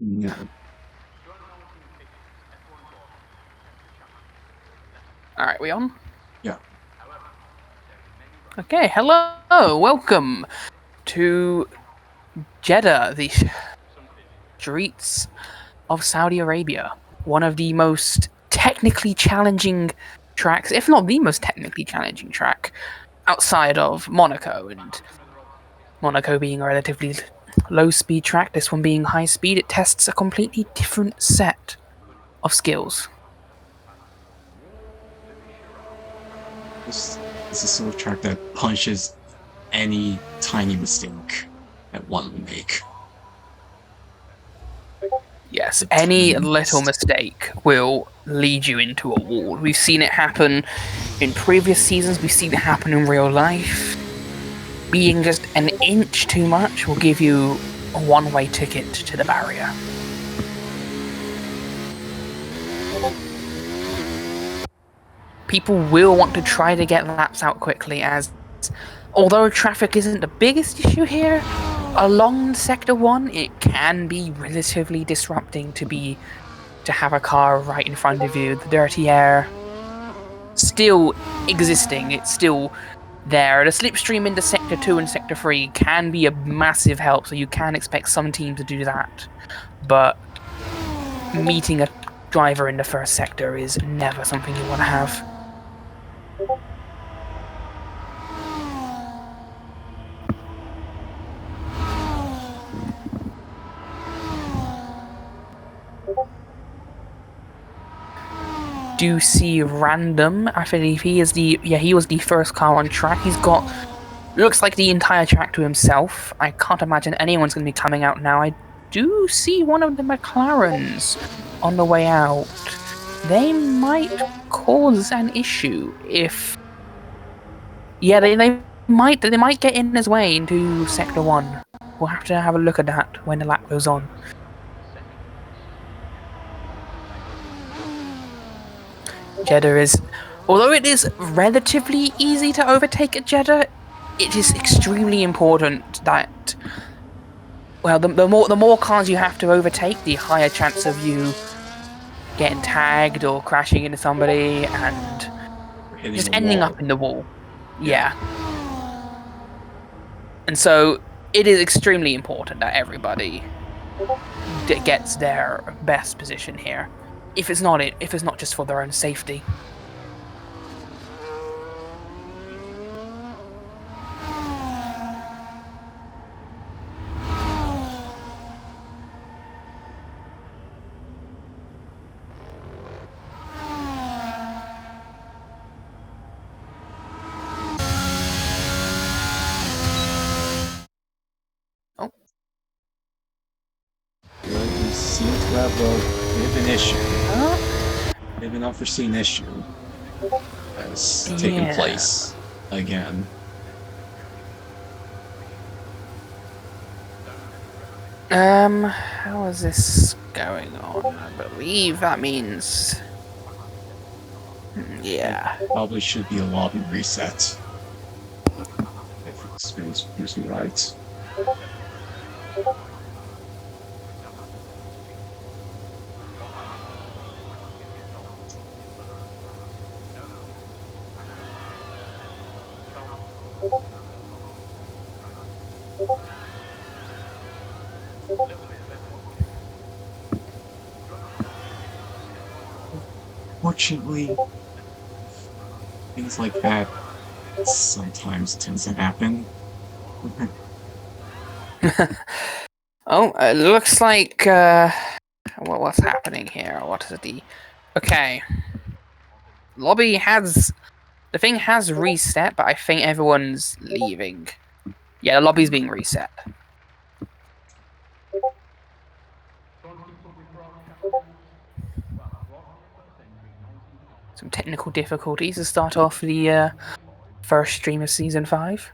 Yeah. All right, we on? Yeah. Okay, hello, welcome to Jeddah, the streets of Saudi Arabia. One of the most technically challenging tracks, if not the most technically challenging track, outside of Monaco. And Monaco being a relatively low-speed track, this one being high-speed, it tests a completely different set of skills. This is the sort of track that punishes any tiny mistake that one would make. Yes, The any little tiniest. mistake will lead you into a wall. We've seen it happen in previous seasons, we've seen it happen in real life. Being just an inch too much will give you a one-way ticket to the barrier. People will want to try to get laps out quickly, as although traffic isn't the biggest issue here, along Sector 1 it can be relatively disrupting to have a car right in front of you. The dirty air still existing, it's still there. The slipstream into Sector 2 and Sector 3 can be a massive help, so you can expect some teams to do that. But meeting a driver in the first sector is never something you want to have. Do see Random. I believe he was the first car on track. He's got looks like the entire track to himself. I can't imagine anyone's going to be coming out now. I do see one of the McLarens on the way out. They might cause an issue if... Yeah, they might get in his way into Sector 1. We'll have to have a look at that when the lap goes on. Jeddah is... Although it is relatively easy to overtake at Jeddah, it is extremely important that... Well, the more cars you have to overtake, the higher chance of you getting tagged or crashing into somebody and just ending up in the wall. Yeah. And so it is extremely important that everybody gets their best position here. If it's not just for their own safety. We seem to have a bit of an issue. We have an unforeseen issue that's taken place again. How is this going on? I believe that means... Yeah. It probably should be a lobby reset. If it's supposed to be right. Fortunately, things like that sometimes tends to happen. Oh, it looks like what's happening here? What is the... Okay. The thing has reset, but I think everyone's leaving. Yeah, the lobby's being reset. Some technical difficulties to start off the first stream of Season 5.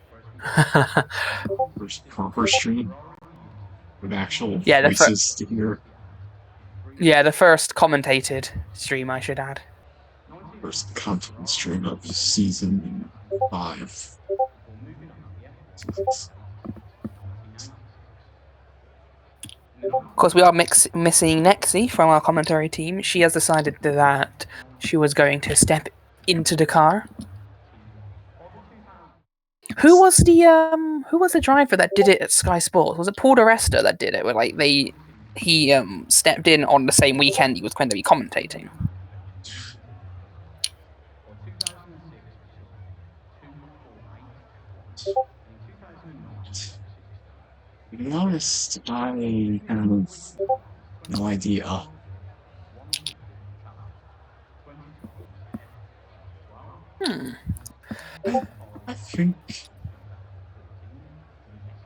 First stream with actual voices to hear. Yeah, the first commentated stream, I should add. First content stream of Season 5. Of course, we are missing Nexi from our commentary team. She has decided that she was going to step into the car. Who was the driver that did it at Sky Sports? Was it Paul DeResta that did it? Where he stepped in on the same weekend he was going to be commentating. To be honest, I have no idea. I think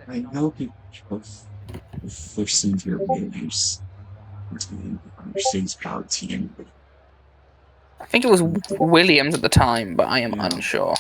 I know people of first year Williams between Mercedes power team. I think it was Williams at the time, but I am unsure.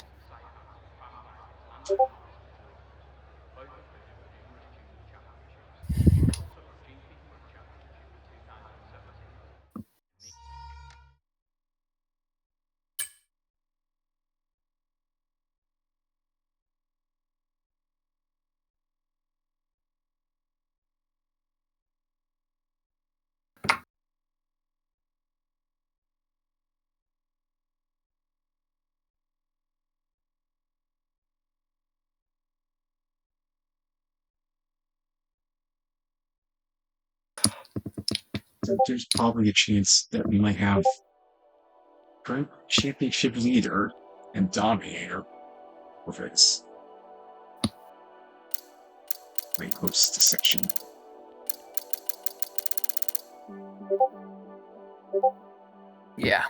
There's probably a chance that we might have current championship leader and dominator of its late host section. Yeah.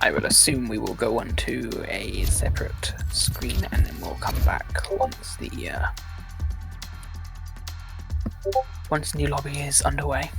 I would assume we will go onto a separate screen and then we'll come back once the new lobby is underway.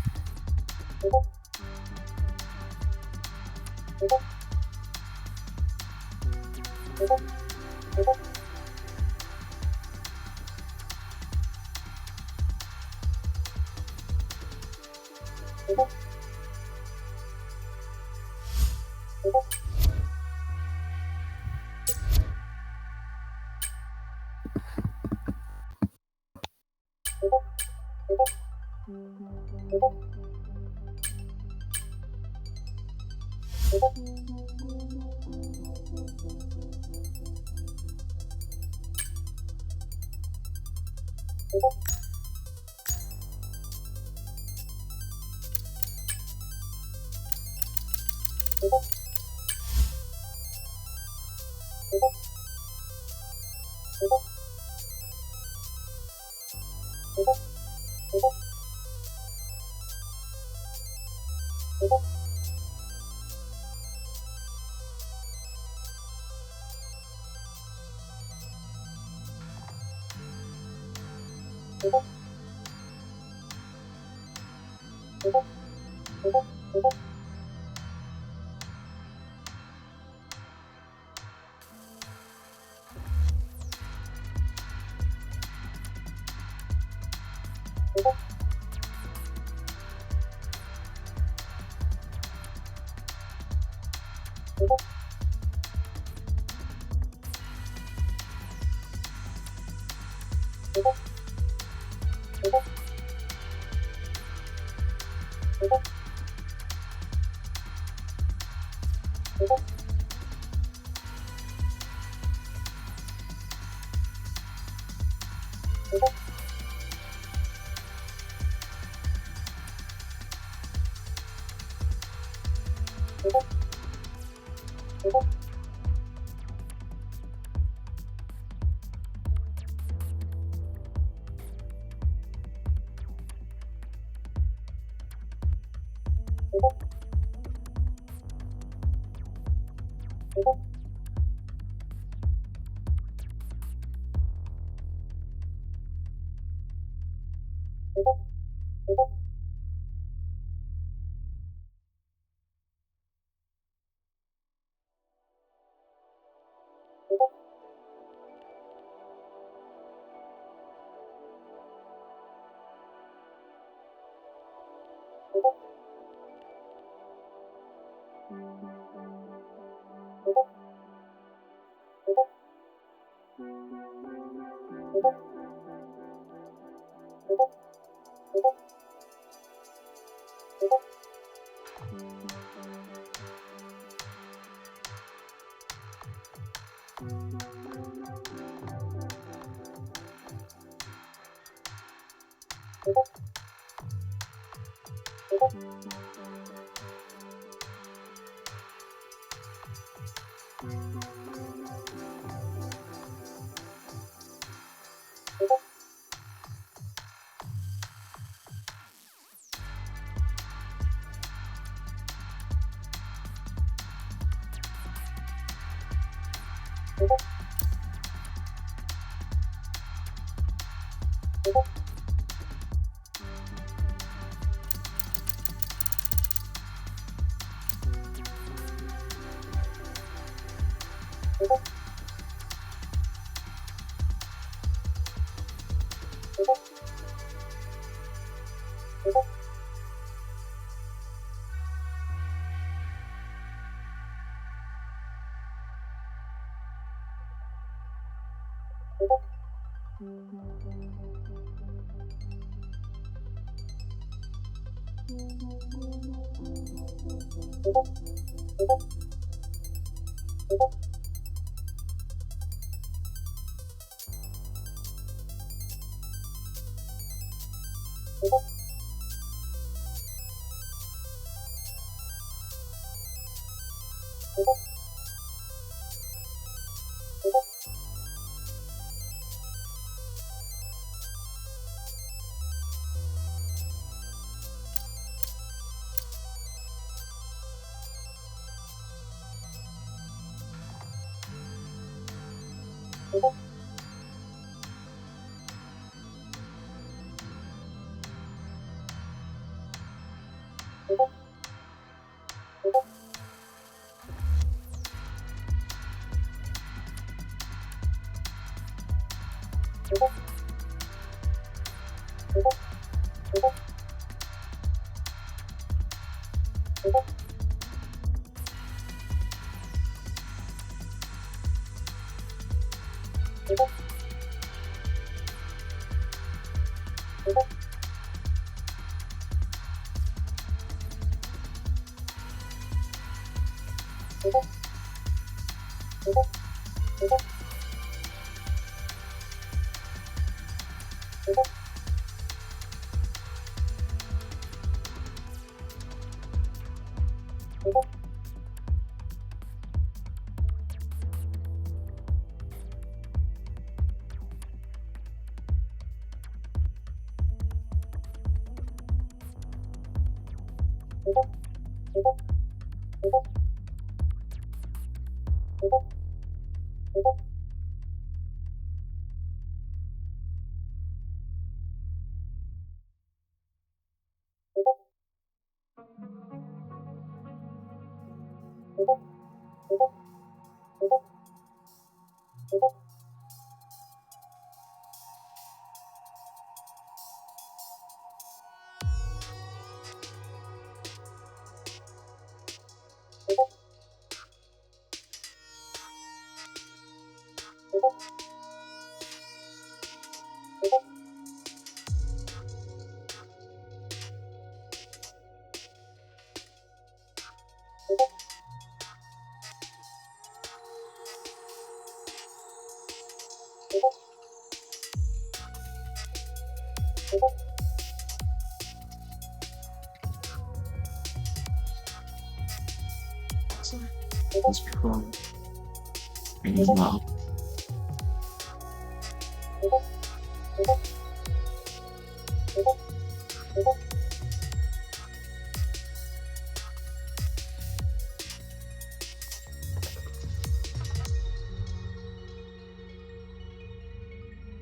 So let's become now.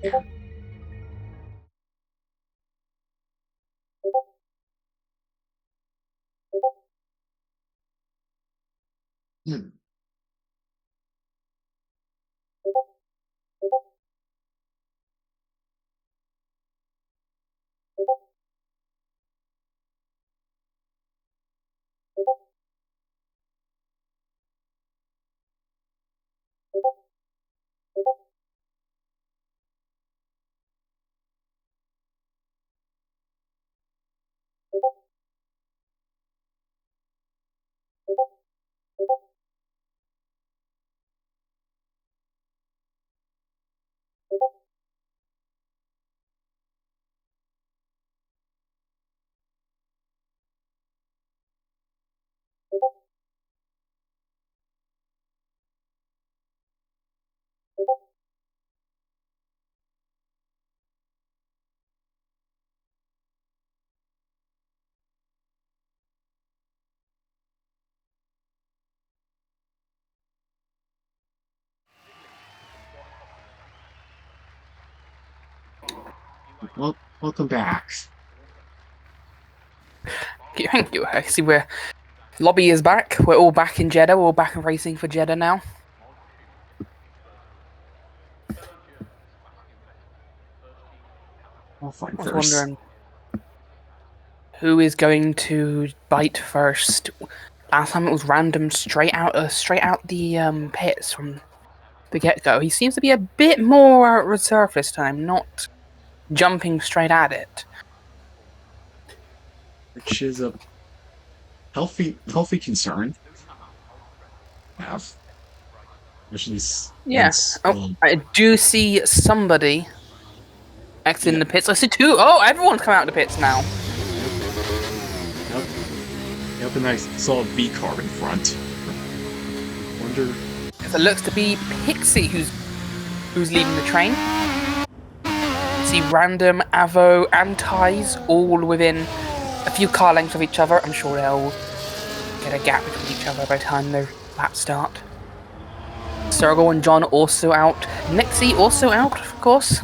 Hmm. Well, welcome back. Thank you. I see we're lobby is back. We're all back in Jeddah. We're all back in racing for Jeddah now. I'll find I was first. wondering who is going to bite first. Last time it was random, straight out the pits from the get-go. He seems to be a bit more reserved this time, not jumping straight at it. Which is a healthy concern. Have. Especially Yeah. I do see somebody exiting the pits. I see two. Oh, everyone's come out of the pits now. Yep, and I saw a V car in front. Wonder. So it looks to be Pixie who's leading the train. See Random, Avo, and Ties all within a few car lengths of each other. I'm sure they'll get a gap between each other by the time their laps start. Sergal and John also out. Nixie also out, of course.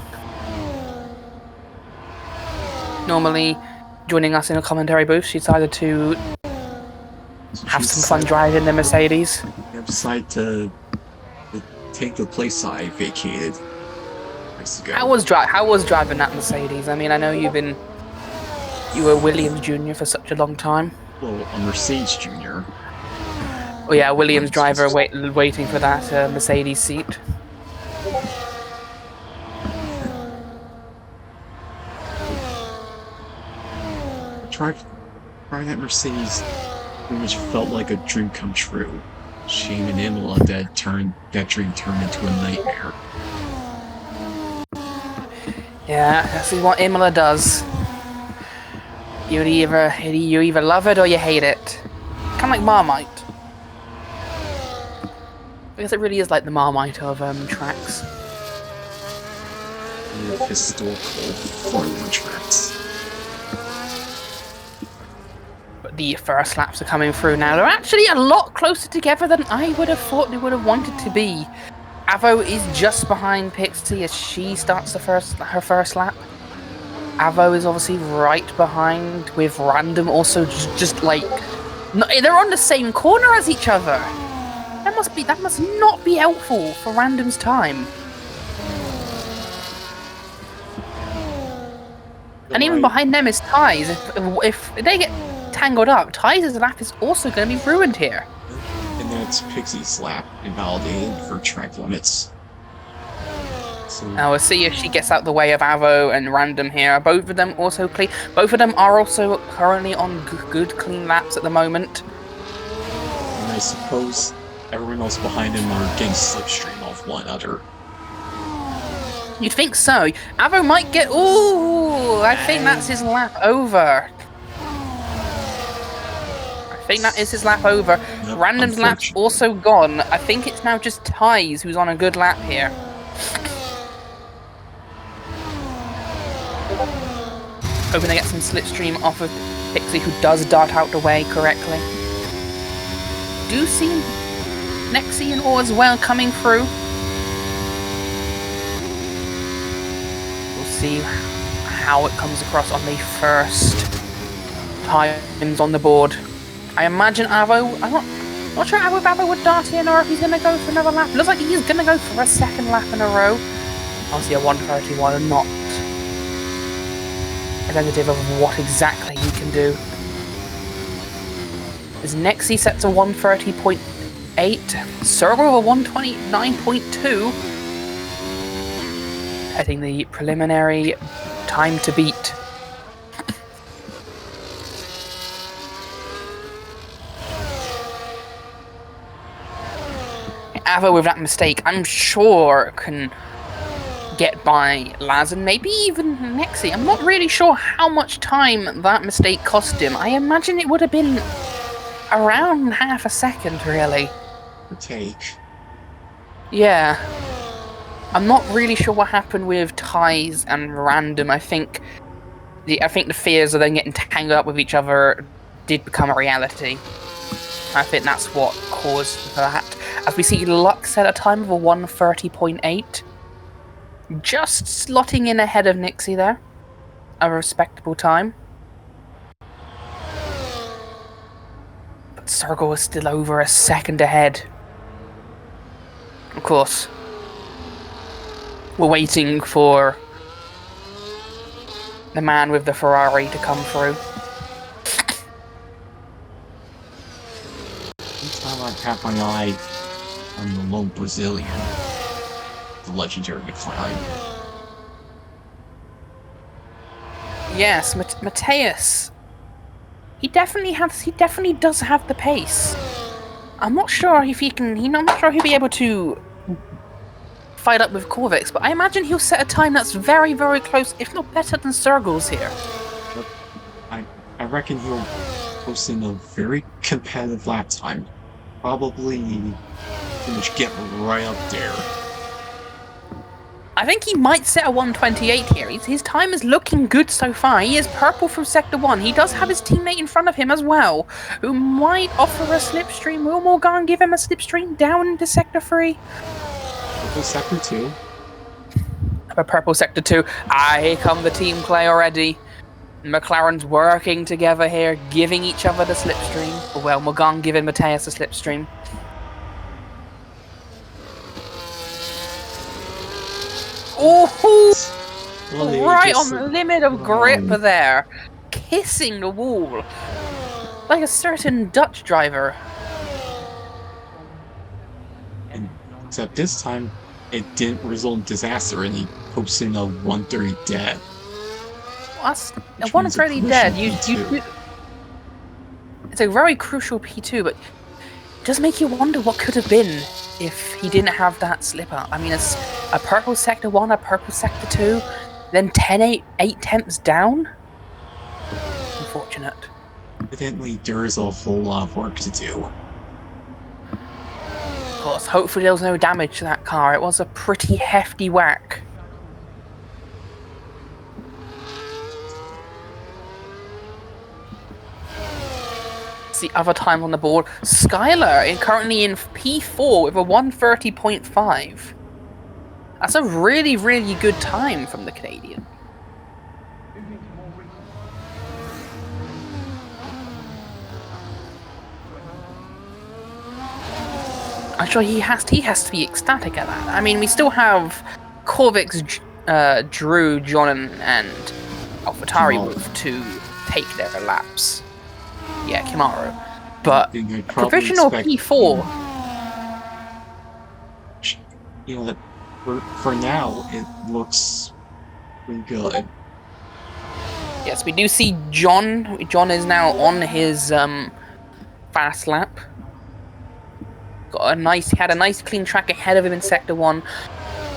Normally joining us in a commentary booth, she decided to have some fun driving the Mercedes. I decided to take the place I vacated. How was driving that Mercedes? I mean, I know you were Williams Jr. for such a long time. Well, a Mercedes Jr. Oh yeah, Williams driver waiting for that Mercedes seat. Driving that Mercedes pretty much felt like a dream come true. Shame and Imola that dream turned into a nightmare. Yeah, that's what Imola does. You either love it or you hate it. Kind of like Marmite. I guess it really is like the Marmite of tracks. Historical Formula tracks. But the first laps are coming through now. They're actually a lot closer together than I would have thought they would have wanted to be. Avo is just behind Pixie as she starts her first lap. Avo is obviously right behind, with Random also just like they're on the same corner as each other. That must not be helpful for Random's time. And even behind them is Ties. If they get tangled up, Ties' lap is also going to be ruined here. And that's Pixie's lap invalidated for track limits. So now we'll see if she gets out the way of Avo and Random here. Both of them also clean. Both of them are also currently on good clean laps at the moment. And I suppose everyone else behind him are getting slipstream off one another. You'd think so. Avo might get... Ooh! I think that's his lap over. I think that is his lap over. Yep, Random's lap's also gone. I think it's now just Ties who's on a good lap here. Hoping to get some slipstream off of Pixie, who does dart out the way correctly. Do see Nexie and all as well coming through. see how it comes across on the first times on the board. I imagine Avo, I'm not sure if Avo would dart in or if he's going to go for another lap. Looks like he's going to go for a second lap in a row. Obviously a 131 not representative of what exactly he can do. As Nexi sets a 130.8, Sergo a 129.2. Heading the preliminary time to beat. Avo with that mistake, I'm sure can get by Laz and maybe even Nexi. I'm not really sure how much time that mistake cost him. I imagine it would have been around half a second, really. Take. Yeah. I'm not really sure what happened with ties and random. I think the fears of them getting tangled up with each other did become a reality. I think that's what caused that. As we see Lux at a time of a 130.8. Just slotting in ahead of Nixie there. A respectable time. But Sergo is still over a second ahead. Of course. We're waiting for the man with the Ferrari to come through. Each time I tap my eye on the lone Brazilian, the legendary McLaren. Yes, Mateus. He definitely does have the pace. I'm not sure if he can. I'm not sure he'll be able to fight up with Corvix, but I imagine he'll set a time that's very, very close, if not better than Sergil's here. I reckon he'll post in a very competitive lap time. Probably pretty much get right up there. I think he might set a 128 here. His time is looking good so far. He is purple from Sector 1. He does have his teammate in front of him as well, who might offer a slipstream. Will Morgan give him a slipstream down into Sector 3? Purple Sector 2. A purple Sector 2. Here come the team play already. McLaren's working together here, giving each other the slipstream. Well, Morgan giving Mateus a slipstream. Oh, Well, right on the limit of grip there. Kissing the wall. Like a certain Dutch driver. And except this time, it didn't result in disaster, and he posted in a 130 dead. That's a 130 dead. It's a very crucial P2, but it does make you wonder what could have been if he didn't have that slipper. I mean, it's a purple Sector 1, a purple Sector 2, then 8 tenths down. Unfortunate. Evidently, there's a whole lot of work to do. Of course, hopefully there was no damage to that car. It was a pretty hefty whack. The other time on the board, Skylar currently in P4 with a 130.5. That's a really, really good time from the Canadian. I'm sure he has to be ecstatic at that. I mean, we still have Corvix, Drew, John, and AlphaTauri move to take their laps. Yeah, Kimaru. But provisional P4. You know, for now, it looks pretty good. Yes, we do see John. John is now on his fast lap. Had a nice clean track ahead of him in Sector 1.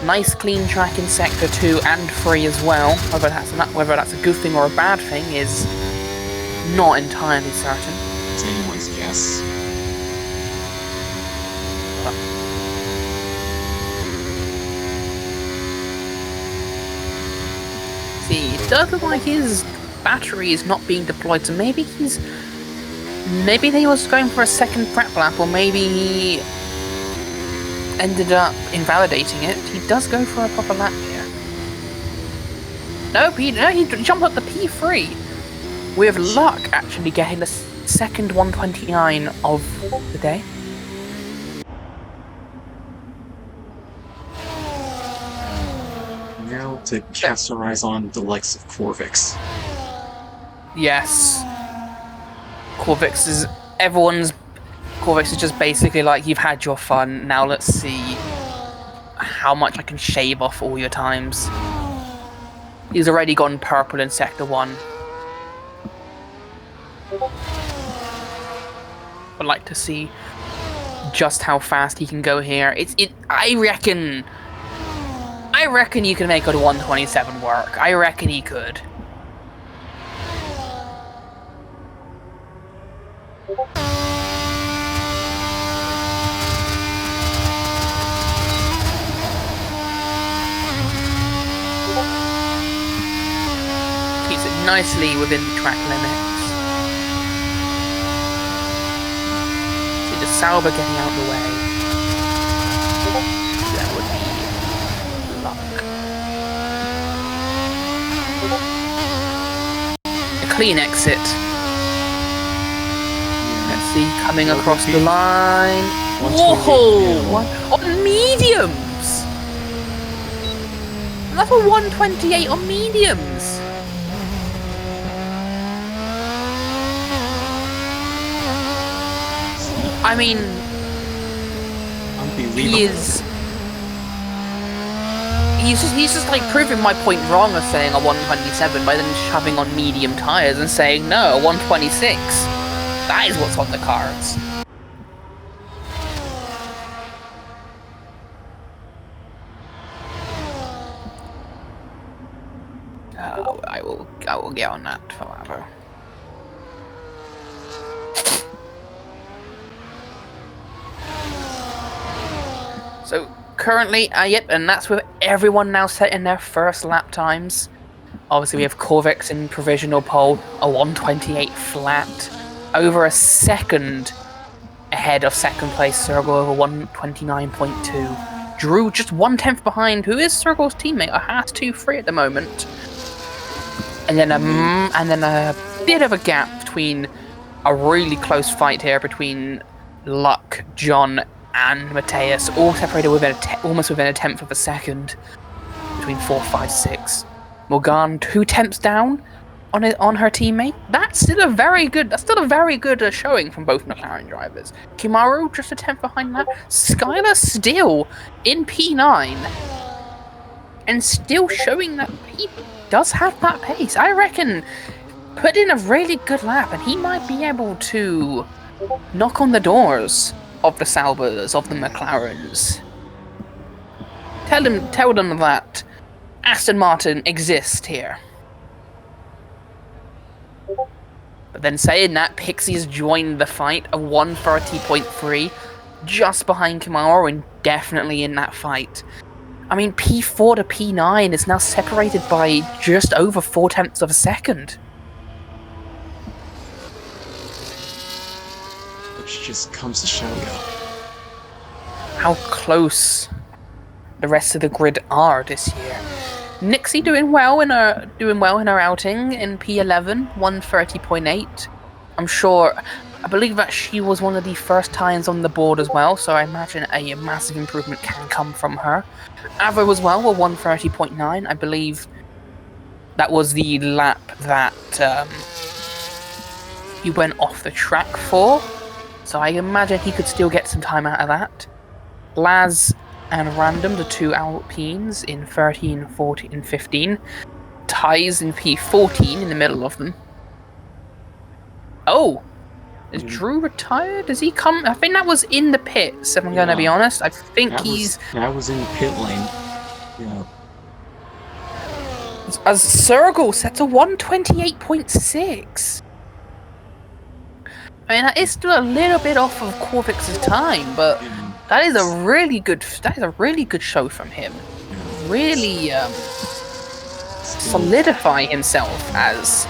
Nice clean track in Sector 2 and 3 as well. Whether that's a good thing or a bad thing is not entirely certain. It's anyone's guess. See, it does look like his battery is not being deployed, so maybe he was going for a second prep lap, or maybe he ended up invalidating it. He does go for a proper lap here. No, he jumped up the P3. With luck, actually getting the second 129 of the day. Now to cast our eyes on the likes of Corvix. Yes. Corvix is just basically like, you've had your fun, now let's see how much I can shave off all your times. He's already gone purple in Sector 1. I'd like to see just how fast he can go here. I reckon you can make a 127 work. I reckon he could. Keeps it nicely within the track limits. See the Sauber getting out of the way. That would be luck. A clean exit. Let's see, coming across the line. Whoa! On mediums! That's a 128 on mediums! I mean, he's just like proving my point wrong of saying a 127 by then shoving on medium tires and saying no, a 126. That is what's on the cards. I will get on that forever. So currently, yep, and that's with everyone now setting their first lap times. Obviously, we have Corvix in provisional pole, a 128 flat, over a second ahead of second place Sergio, over 129.2. Drew just 1/10 behind, who is Sergio's teammate, a Haas 2-3 at the moment. And then a bit of a gap between a really close fight here between Luck, John, and Mateus, all separated within almost within a tenth of a second between 4, 5, 6. Morgan 2/10 down on her teammate. That's still a very good showing from both McLaren drivers. Kimaru just a tenth behind that. Skylar still in P9 and still showing that he does have that pace. I reckon put in a really good lap and he might be able to knock on the doors of the Saubers, of the McLarens. Tell them that Aston Martin exists here. But then saying that, Pixie's joined the fight, a 130.3, just behind Kamaru and definitely in that fight. I mean, P4 to P9 is now separated by just over 4/10 of a second. Which just comes to show you how close the rest of the grid are this year. Nixie doing well in her outing in P11, 130.8. I believe that she was one of the first times on the board as well, so I imagine a massive improvement can come from her. Avo as well, were 130.9. I believe that was the lap that he went off the track for, so I imagine he could still get some time out of that. Laz and Random, the two Alpines in 13, 14, and 15. Ties in P14 in the middle of them. Oh! Is Drew retired? Does he come? I think that was in the pits, if I'm going to be honest. I think that was in the pit lane. Yeah. As Sergel sets a 128.6. I mean, that is still a little bit off of Corvix's time, but that is a really good show from him. Really solidify himself as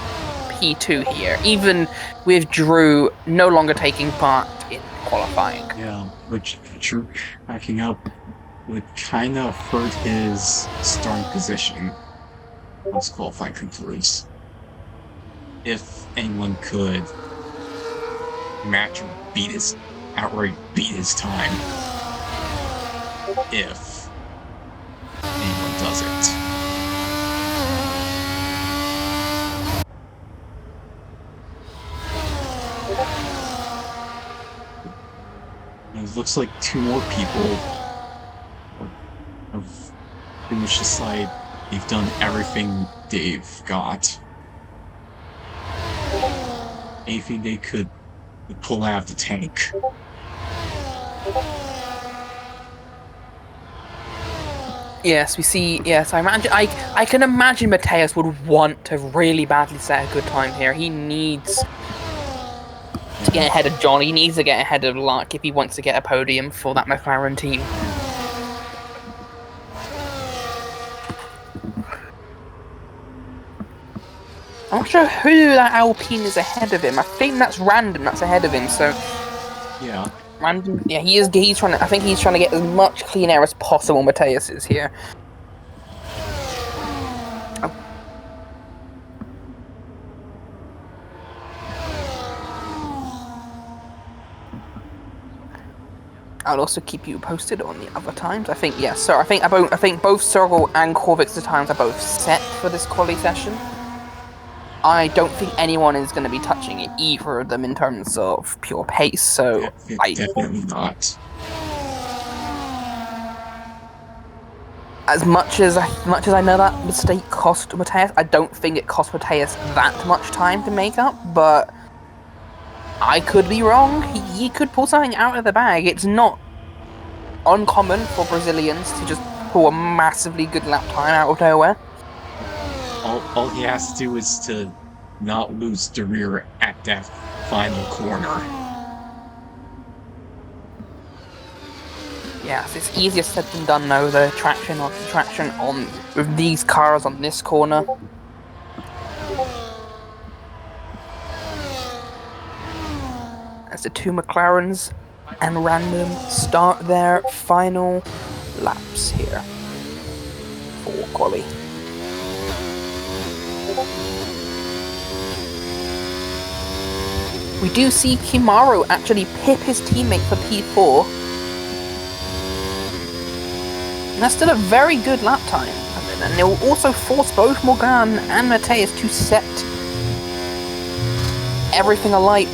P2 here, even with Drew no longer taking part in qualifying. Yeah, which Drew backing up would kind of hurt his starting position. Let's qualify concludes. If anyone could match or outright beat his time, if anyone does it. And it looks like two more people have pretty much decided they've done everything they've got. Anything they could pull out of the tank. Yes, we see. Yes, I can imagine Mateus would want to really badly set a good time here. He needs to get ahead of John. He needs to get ahead of Luck if he wants to get a podium for that McLaren team. I'm not sure who that Alpine is ahead of him. I think that's Random that's ahead of him. So yeah, Random. Yeah, he's trying to. I think he's trying to get as much clean air as possible. Mateus is here. I'll also keep you posted on the other times. I think yes, sir. I think both Sergel and Korvik's times are both set for this quali session. I don't think anyone is going to be touching either of them in terms of pure pace. So definitely not. As much as I know that mistake cost Mateus, I don't think it cost Mateus that much time to make up. But I could be wrong. He could pull something out of the bag. It's not uncommon for Brazilians to just pull a massively good lap time out of nowhere. All he has to do is to not lose the rear at that final corner. Yes, it's easier said than done though, the traction on with these cars on this corner. As the two McLarens and Random start their final laps here for quali. We do see Kimaro actually pip his teammate for P4. And that's still a very good lap time. And it will also force both Morgan and Mateus to set everything alight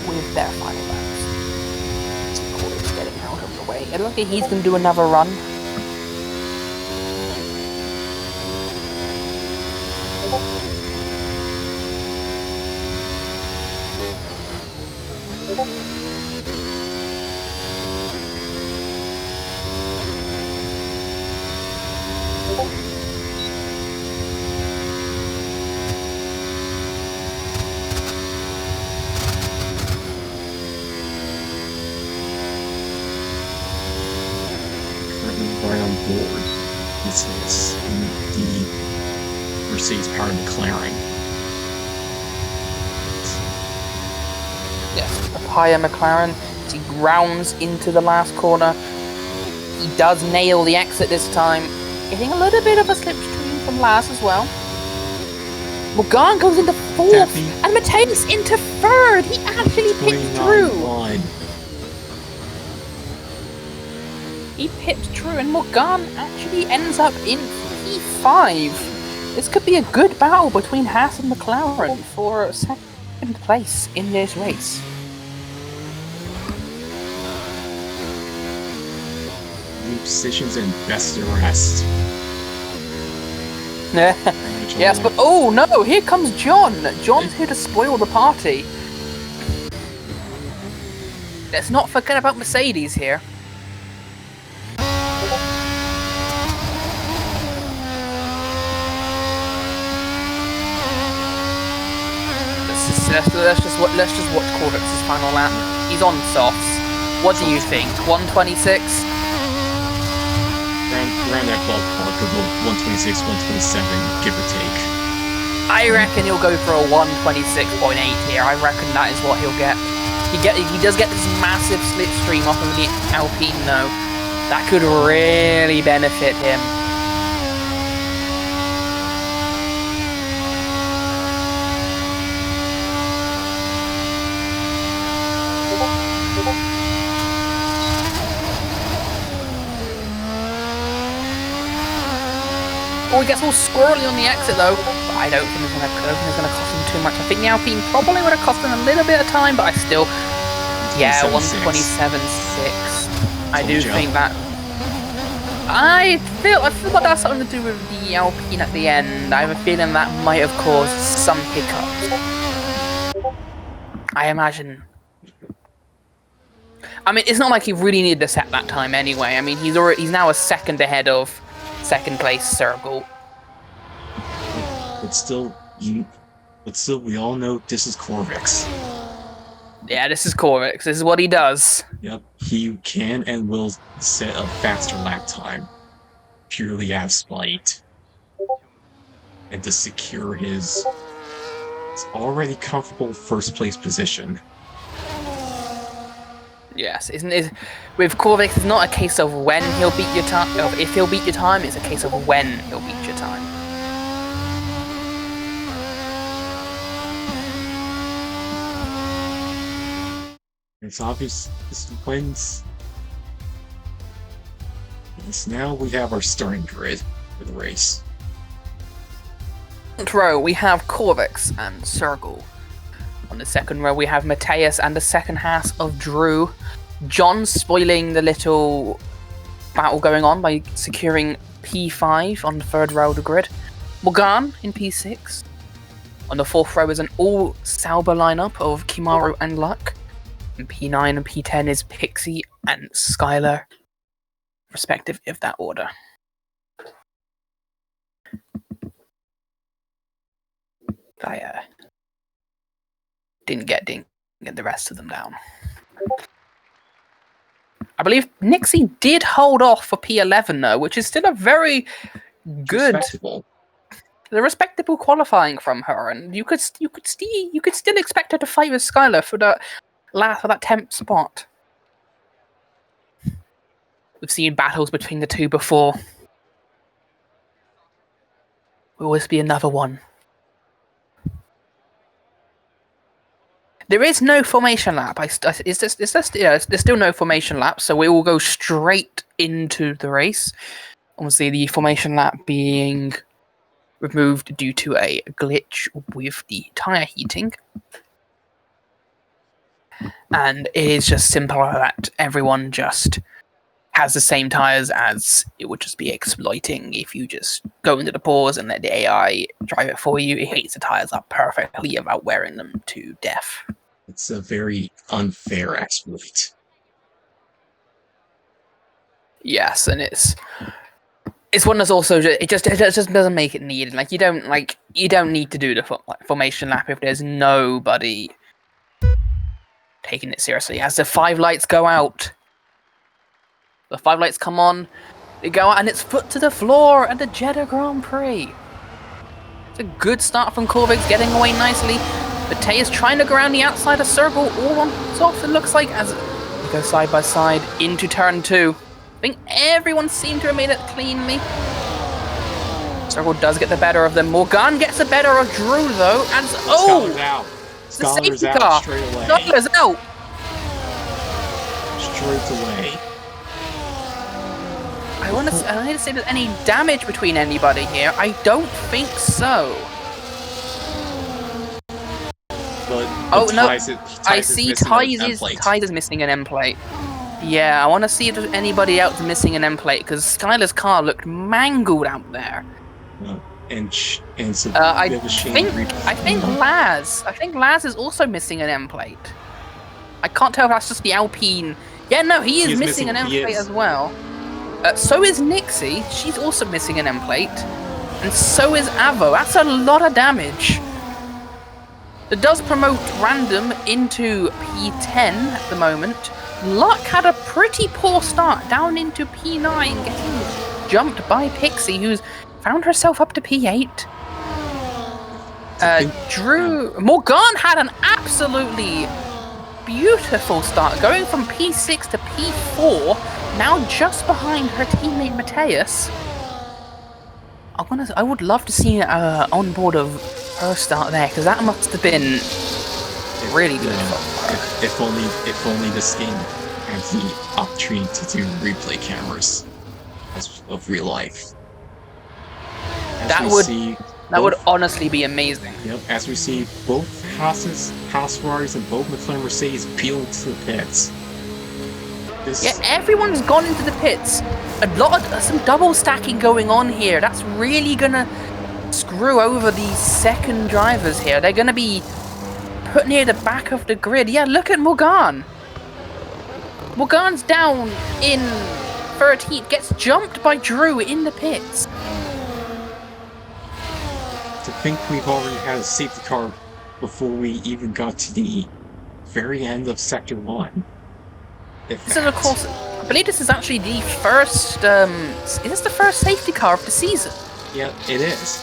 with their final laps. Corey's getting out of the way. It looks like he's going to do another run. Right on board. This is the Mercedes-powered McLaren. Yes, a higher McLaren. He rounds into the last corner. He does nail the exit this time, getting a little bit of a slipstream from last as well. Morgan goes into fourth, and Mateus into third. He actually picked through. He pipped through, and Morgan actually ends up in P5. This could be a good battle between Haas and McLaren for second place in this race. New positions and best to rest. Yes, but oh no, here comes John. John's here to spoil the party. Let's not forget about Mercedes here. Let's just watch Corvix's final lap. He's on softs. What do you think? 126? Around that ballpark of 126, 127, give or take. I reckon he'll go for a 126.8 here. I reckon that is what he'll get. He does get this massive slipstream off of the Alpine though. That could really benefit him. Oh, he gets all squirrely on the exit though. But I don't think it's gonna cost him too much. I think the Alpine probably would have cost him a little bit of time, but I still, yeah, 127.6. I do think that. I feel like that's something to do with the Alpine at the end. I have a feeling that might have caused some hiccups. I imagine. I mean, it's not like he really needed to set that time anyway. I mean, he's now a second ahead of second place Circle. But still, we all know this is Corvix. Yeah, this is Corvix. This is what he does. Yep, he can and will set a faster lap time, purely out of spite, and to secure his already comfortable first place position. Yes, isn't it? With Corvix, it's not a case of when he'll beat your time. If he'll beat your time, it's a case of when he'll beat your time. It's obvious this wins. Yes, now we have our starting grid for the race. Front row, we have Corvix and Circle. On the second row, we have Mateus and the second half of Drew. John spoiling the little battle going on by securing P5 on the third row of the grid. Morgan in P6. On the fourth row is an all Sauber lineup of Kimaru and Luck. And P9 and P10 is Pixie and Skylar, respective of that order. I didn't get the rest of them down. I believe Nixie did hold off for P11 though, which is still a very good, respectable qualifying from her, and you could still expect her to fight with Skylar for that 10th spot. We've seen battles between the two before. Will this be another one? There is no formation lap. There's still no formation lap, so we will go straight into the race. Obviously, the formation lap being removed due to a glitch with the tyre heating. And it is just simpler that everyone just has the same tyres, as it would just be exploiting if you just go into the pause and let the AI drive it for you. It heats the tyres up perfectly without wearing them to death. It's a very unfair exploit. Yes, and it's one that's also it just doesn't make it needed. Like you don't need to do the formation lap if there's nobody taking it seriously. As the 5 lights go out, the 5 lights come on, they go out, and it's foot to the floor at the Jeddah Grand Prix. It's a good start from Corvix, getting away nicely. Mateus trying to go around the outside of Circle, all on top, it looks like, as they go side by side into turn 2. I think everyone seemed to have made it cleanly. Circle does get the better of them. Morgan gets the better of Drew, though, and Skylar's out. Skylar's out straight away. Skylar's out. Straight away. I need to see if there's any damage between anybody here. I don't think so. But no, I see Ty's is missing an end plate. Yeah, I want to see if there's anybody else missing an end plate, because Skylar's car looked mangled out there. And so I think Laz is also missing an end plate. I can't tell if that's just the Alpine. Yeah, no, he is missing an end plate as well. So is Nixie. She's also missing an end plate. And so is Avo. That's a lot of damage. It does promote Random into P10 at the moment. Luck had a pretty poor start, down into P9, getting jumped by Pixie, who's found herself up to P8. Morgan had an absolutely beautiful start, going from P6 to P4, now just behind her teammate Mateus. I would love to see on board of her start there, because that must have been really good. If only this game had the opportunity to do replay cameras of real life. That would honestly be amazing. Yep, as we see both Haas Ferraris and both McLaren Mercedes peel to the pits. Yeah, everyone's gone into the pits. Some double stacking going on here. That's really gonna screw over these second drivers here. They're gonna be put near the back of the grid. Yeah, look at Morgan. Morgan's down in 13th, gets jumped by Drew in the pits. To think we've already had a safety car before we even got to the very end of Sector 1. This is, of course, I believe this is actually the first, is this the first safety car of the season? Yeah, it is.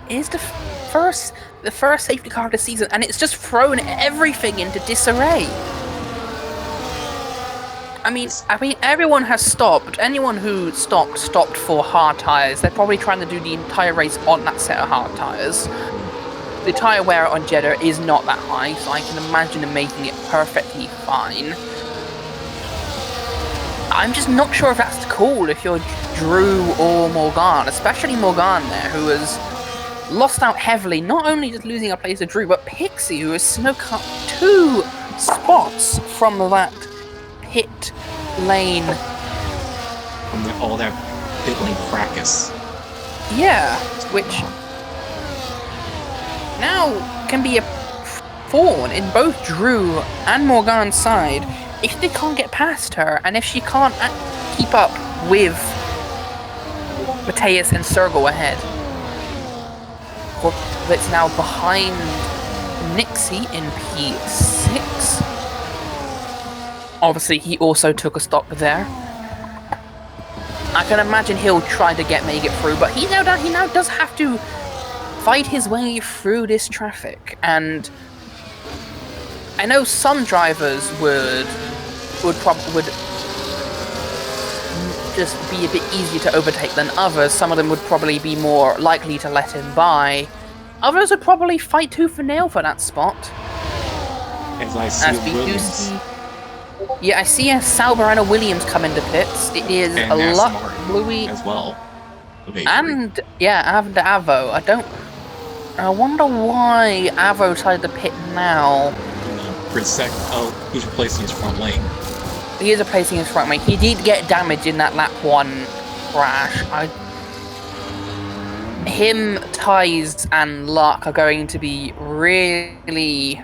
It is the first safety car of the season, and it's just thrown everything into disarray. I mean, everyone has stopped. Anyone who stopped for hard tires. They're probably trying to do the entire race on that set of hard tires. The tire wear on Jeddah is not that high, so I can imagine them making it perfectly fine. I'm just not sure if that's cool if you're Drew or Morgan, especially Morgan there, who has lost out heavily, not only just losing a place to Drew, but Pixie, who has snuck up 2 spots from that pit lane. From all that pit lane fracas. Yeah, which now can be a thorn in both Drew and Morgan's side if they can't get past her, and if she can't keep up with Mateus and Sergio ahead. Corvettes now behind Nixie in P6. Obviously, he also took a stop there. I can imagine he'll try to make it through, but he now does have to fight his way through this traffic. And I know some drivers would just be a bit easier to overtake than others. Some of them would probably be more likely to let him by. Others would probably fight tooth and nail for that spot. As I see Williams. Yeah, I see a Sauber and a Williams come into pits. It is and a lot Louis as well. And yeah, and Avo. I wonder why Avo decided to pit now. Oh, he's replacing his front lane. He is replacing his front lane. He did get damage in that lap 1 crash. Him, Ties, and Luck are going to be really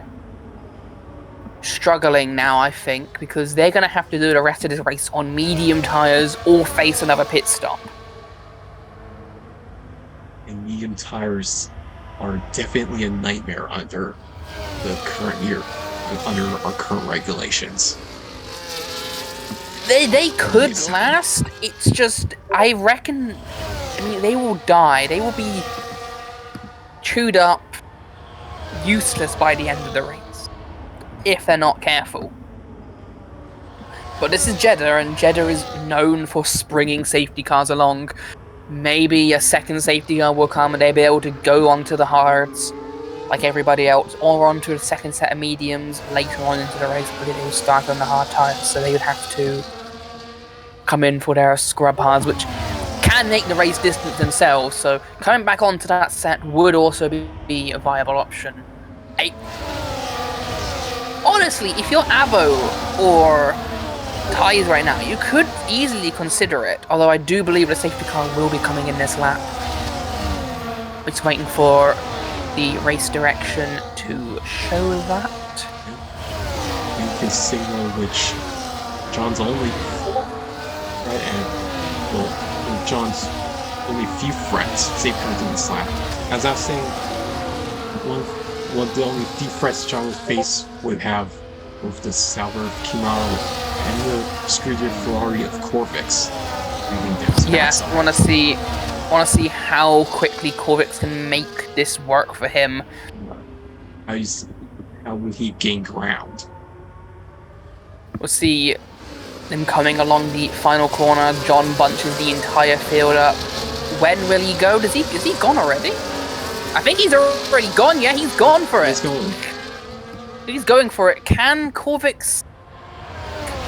struggling now, I think, because they're going to have to do the rest of this race on medium tires or face another pit stop. And medium tires are definitely a nightmare under the current year, under our current regulations. They could last. It's just, I reckon, they will die. They will be chewed up, useless by the end of the race, if they're not careful. But this is Jeddah, and Jeddah is known for springing safety cars along. Maybe a second safety car will come and they'll be able to go onto the hards like everybody else, or onto a second set of mediums later on into the race, because they will start on the hard tires, so they would have to come in for their scrub hards, which can make the race distance themselves, so coming back onto that set would also be a viable option. Honestly, if you're Avo or Ties right now, you could easily consider it, although I do believe the safety car will be coming in this lap. It's waiting for the race direction to show that. You can signal which John's only right, and well, John's only few threats safeguards in this lap. As I was saying, one of the only few threats John would face would have with the Sauber Camaro and the Scooter Ferrari of Corvix. Yes, I want to see how quickly Corvix can make this work for him. How will he gain ground? We'll see him coming along the final corner. John bunches the entire field up. When will he go? Is he gone already? I think he's already gone. Yeah, he's gone for it. He's going for it. Can Corvix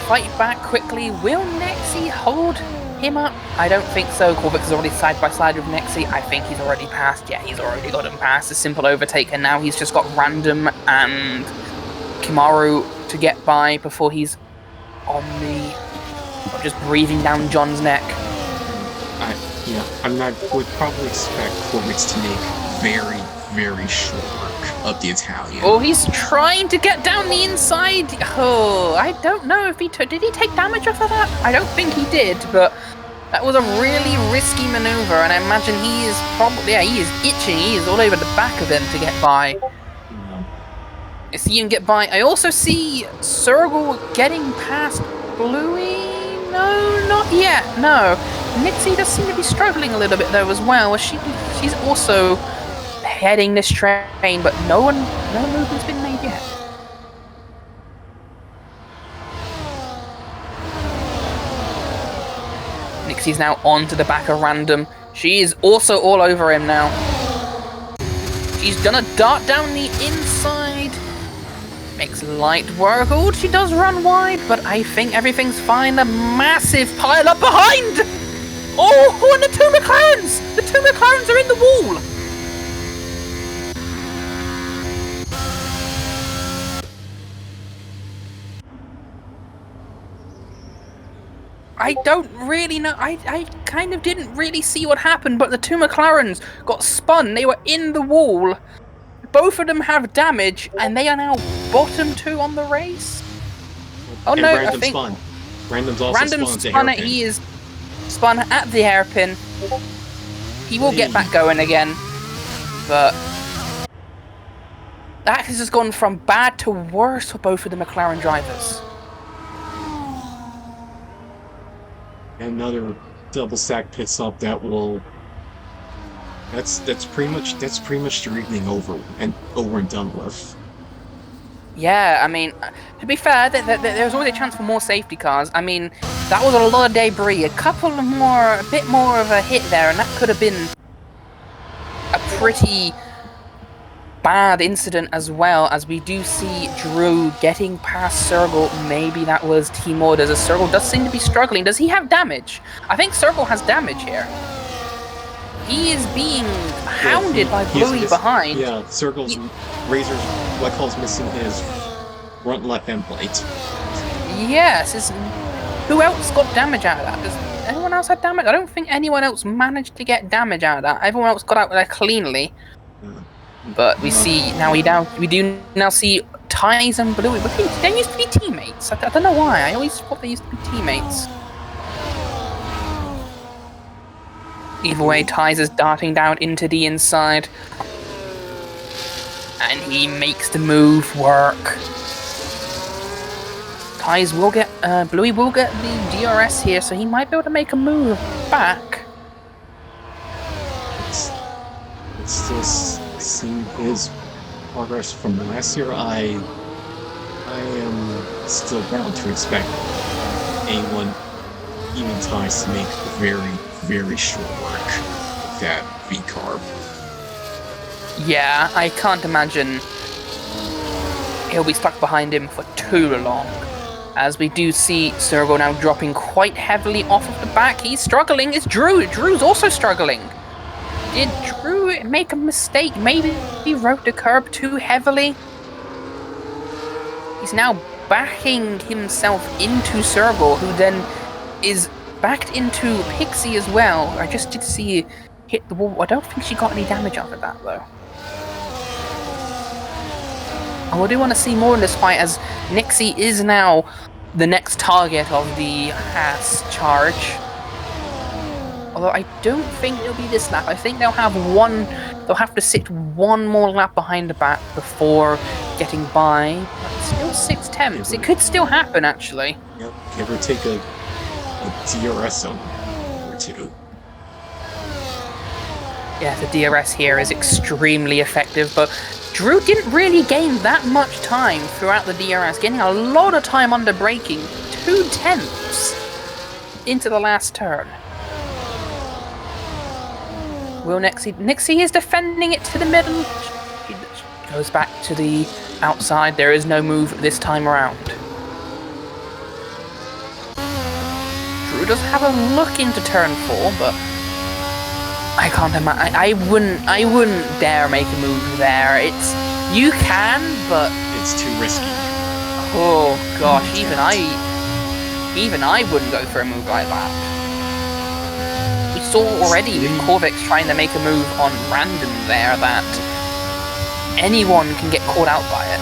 fight back quickly? Will Nexi hold him up? I don't think so. Corvix is already side by side with Nixie. I think he's already passed. Yeah, he's already got him past. A simple overtake, and now he's just got Random and Kimaru to get by before he's on the... just breathing down John's neck. I would probably expect Corvix to make very, very short work of the Italian. Oh, he's trying to get down the inside. Oh, I don't know if he did he take damage off of that? I don't think he did, but that was a really risky maneuver, and I imagine he is probably, he is itching. He is all over the back of him to get by. I see him get by. I also see Sergal getting past Bluey. No, not yet. No. Nixie does seem to be struggling a little bit though as well. She's also heading this train, but no movement's been made yet. Nixie's now on to the back of Random. She is also all over him now. She's gonna dart down the inside. Makes light work. Oh, she does run wide, but I think everything's fine. A massive pile up behind! Oh, and the two McLarens! The two McLarens are in the wall! I don't really know. I kind of didn't really see what happened, but the two McLarens got spun. They were in the wall. Both of them have damage, and they are now bottom two on the race. Oh and no, Random I think spun. Random's also spun it. He is spun at the hairpin. He will get back going again, but that has just gone from bad to worse for both of the McLaren drivers. Another double stack pit stop that will. That's pretty much your evening over and done with. Yeah, I mean, to be fair, there's always a chance for more safety cars. I mean, that was a lot of debris. A bit more of a hit there, and that could have been a pretty bad incident as well, as we do see Drew getting past Sergal. Maybe that was team orders, as Sergal does seem to be struggling. Does he have damage? I think Sergal has damage here. He is being hounded by Bluey behind. Yeah, Sergal's Razor's what calls missing his front left end plate. Yes, who else got damage out of that? Does anyone else have damage? I don't think anyone else managed to get damage out of that. Everyone else got out there cleanly. But we see now we do now see Ties and Bluey. But they used to be teammates. I don't know why. I always thought they used to be teammates. Either way, Ties is darting down into the inside. And he makes the move work. Ties will get, Bluey will get the DRS here, so he might be able to make a move back. It's still seeing his progress from last year. I am still bound to expect anyone, even Ties, to make very, very short work of that V-carb. Yeah, I can't imagine he'll be stuck behind him for too long. As we do see Sergal now dropping quite heavily off of the back. He's struggling. It's Drew. Drew's also struggling. Did Drew make a mistake? Maybe he rode the curb too heavily. He's now backing himself into Sergal, who then is backed into Pixie as well. I just did see hit the wall. I don't think she got any damage out of that though. I do want to see more in this fight, as Nixie is now the next target of the Haas charge. Although I don't think it'll be this lap. I think they'll have to sit one more lap behind the back before getting by. But it's still 6 temps. It could still happen, actually. Yep, give or take a DRS zone or two. Yeah, the DRS here is extremely effective, but Drew didn't really gain that much time throughout the DRS, getting a lot of time under braking, 2 tenths into the last turn. Will Nixie is defending it to the middle. She goes back to the outside. There is no move this time around. Drew does have a look into turn 4, but I can't imagine. I wouldn't dare make a move there. You can, but it's too risky. Oh gosh, even I wouldn't go for a move like that. We saw already with Corvix trying to make a move on random there that anyone can get caught out by it.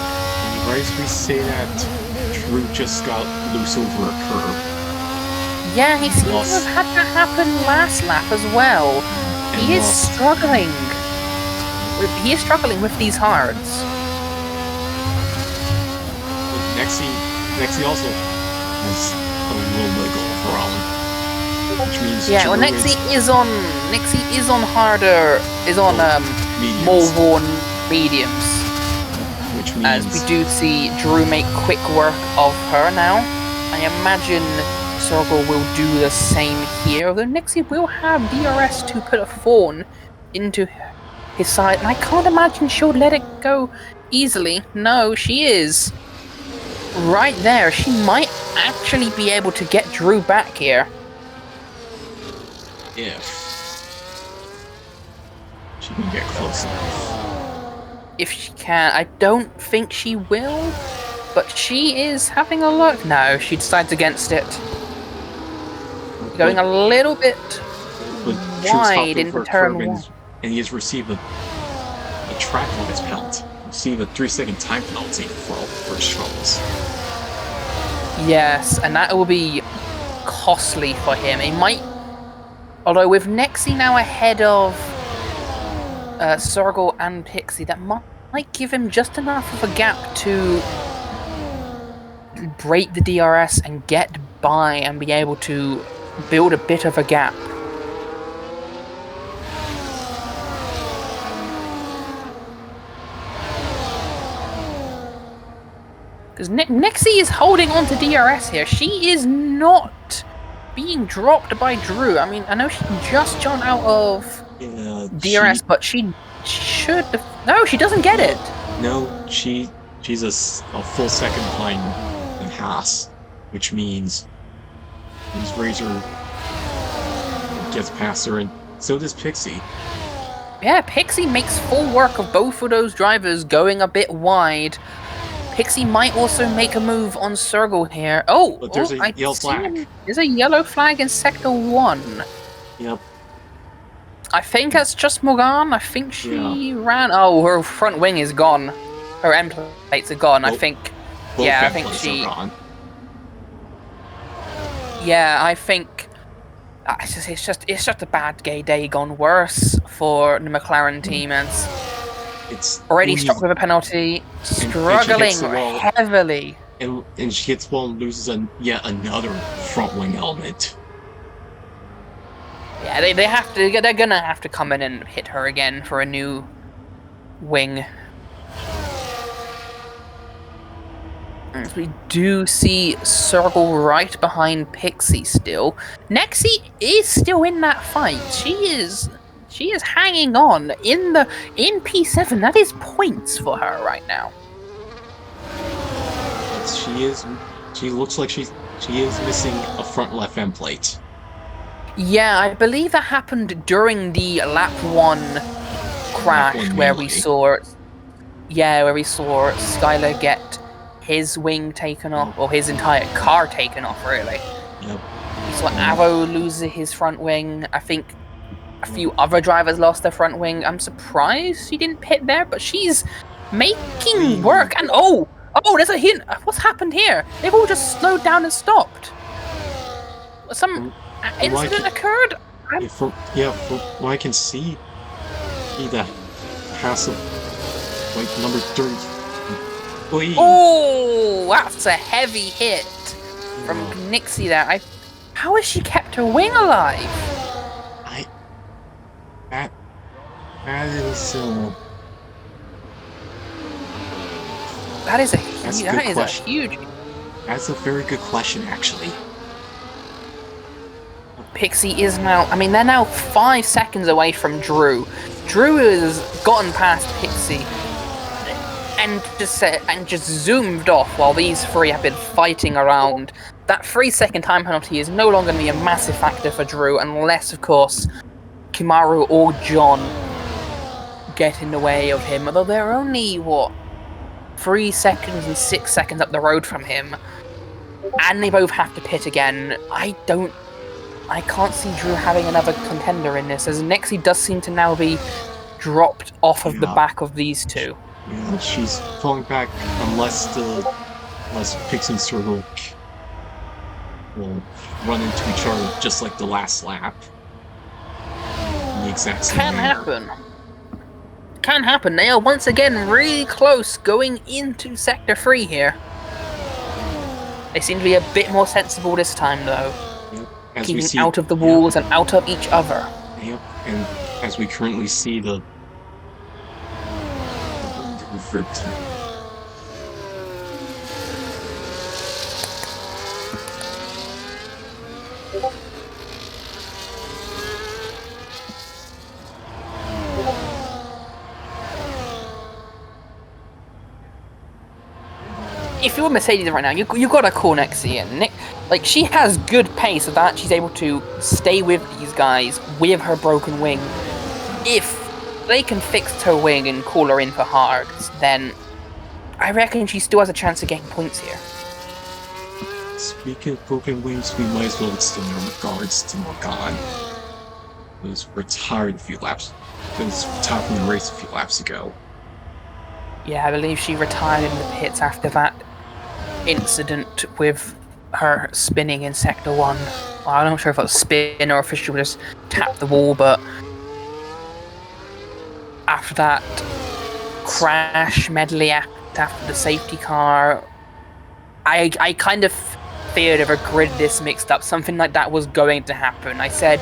Right as we say that, Drew just got loose over a curb. Yeah, he seems to have had that happen last lap as well. He is struggling. He is struggling with these hards. Nexi also has a little wiggle from, which means Nexi is on more worn mediums. Which means as we do see Drew make quick work of her now. I imagine Circle will do the same here, although Nexi will have DRS to put a fawn into his side, and I can't imagine she'll let it go easily. No, she is. Right there, she might actually be able to get Drew back here. If she can get close enough. If she can. I don't think she will, but she is having a look. No, she decides against it. Going a little bit wide into turn 1. And he has received a track limits penalty. Received a 3-second time penalty for his troubles. Yes, and that will be costly for him. He might... Although with Nexi now ahead of Sergal and Pixie, that might give him just enough of a gap to break the DRS and get by and be able to build a bit of a gap. Because Nexi is holding on to DRS here. She is not being dropped by Drew. I mean, I know she just jumped out of DRS, but she should have... No, she doesn't get it. No, she's a full second behind than Haas, which means Razor gets past her, and so does Pixie. Yeah, Pixie makes full work of both of those drivers going a bit wide. Pixie might also make a move on Sergal here. Oh, but there's a yellow flag. There's a yellow flag in Sector 1. Yep. I think that's just Morgan. I think she ran... Oh, her front wing is gone. Her end plates are gone. I think... Yeah, I think she... Yeah, I think... It's just a bad gay day gone worse for the McLaren team, and it's already struck with a penalty, struggling heavily. And she hits well and loses yet another front wing element. Yeah, they're gonna have to come in and hit her again for a new wing. As we do see Circle right behind Pixie still. Nexi is still in that fight. She is hanging on in P7. That is points for her right now. She looks like she is missing a front left end plate. Yeah, I believe that happened during the lap 1 crash where we saw Skylar get his wing taken off, or his entire car taken off, really. Yep. We saw Avo lose his front wing. I think a few other drivers lost their front wing. I'm surprised she didn't pit there, but she's making work. And oh, there's a hint. What's happened here? They've all just slowed down and stopped. Some incident occurred? From what I can see, that pass of number 3. Oh, that's a heavy hit from Nixie there. How has she kept her wing alive? That is a huge. That's a very good question, actually. Pixie is now... I mean, they're now 5 seconds away from Drew. Drew has gotten past Pixie and just zoomed off while these three have been fighting around that 3-second time penalty is no longer going to be a massive factor for Drew, unless, of course, Kimaru or John get in the way of him. Although they're only, 3 seconds and 6 seconds up the road from him, and they both have to pit again. I can't see Drew having another contender in this, as Nixie does seem to now be dropped off of the back of these two. Yeah, she's falling back unless Pixie and Circle will run into each other just like the last lap. The exact same manner. Can happen. They are once again really close going into Sector 3 here. They seem to be a bit more sensible this time, though. Yep. Keeping out of the walls and out of each other. Yep. And as we currently see the if you're Mercedes right now, you've got a cool Nexie in. Like, she has good pace so that she's able to stay with these guys with her broken wing. If they can fix her wing and call her in for hards, then I reckon she still has a chance of getting points here. Speaking of broken wings, we might as well extend our regards to Morgan, who was retired a few laps. Who was retired from the race a few laps ago. Yeah, I believe she retired in the pits after that incident with her spinning in Sector 1. Well, I'm not sure if it was spin or if she just tapped the wall, but after that crash medley after the safety car, I kind of feared if a grid this mixed up, something like that was going to happen. I said,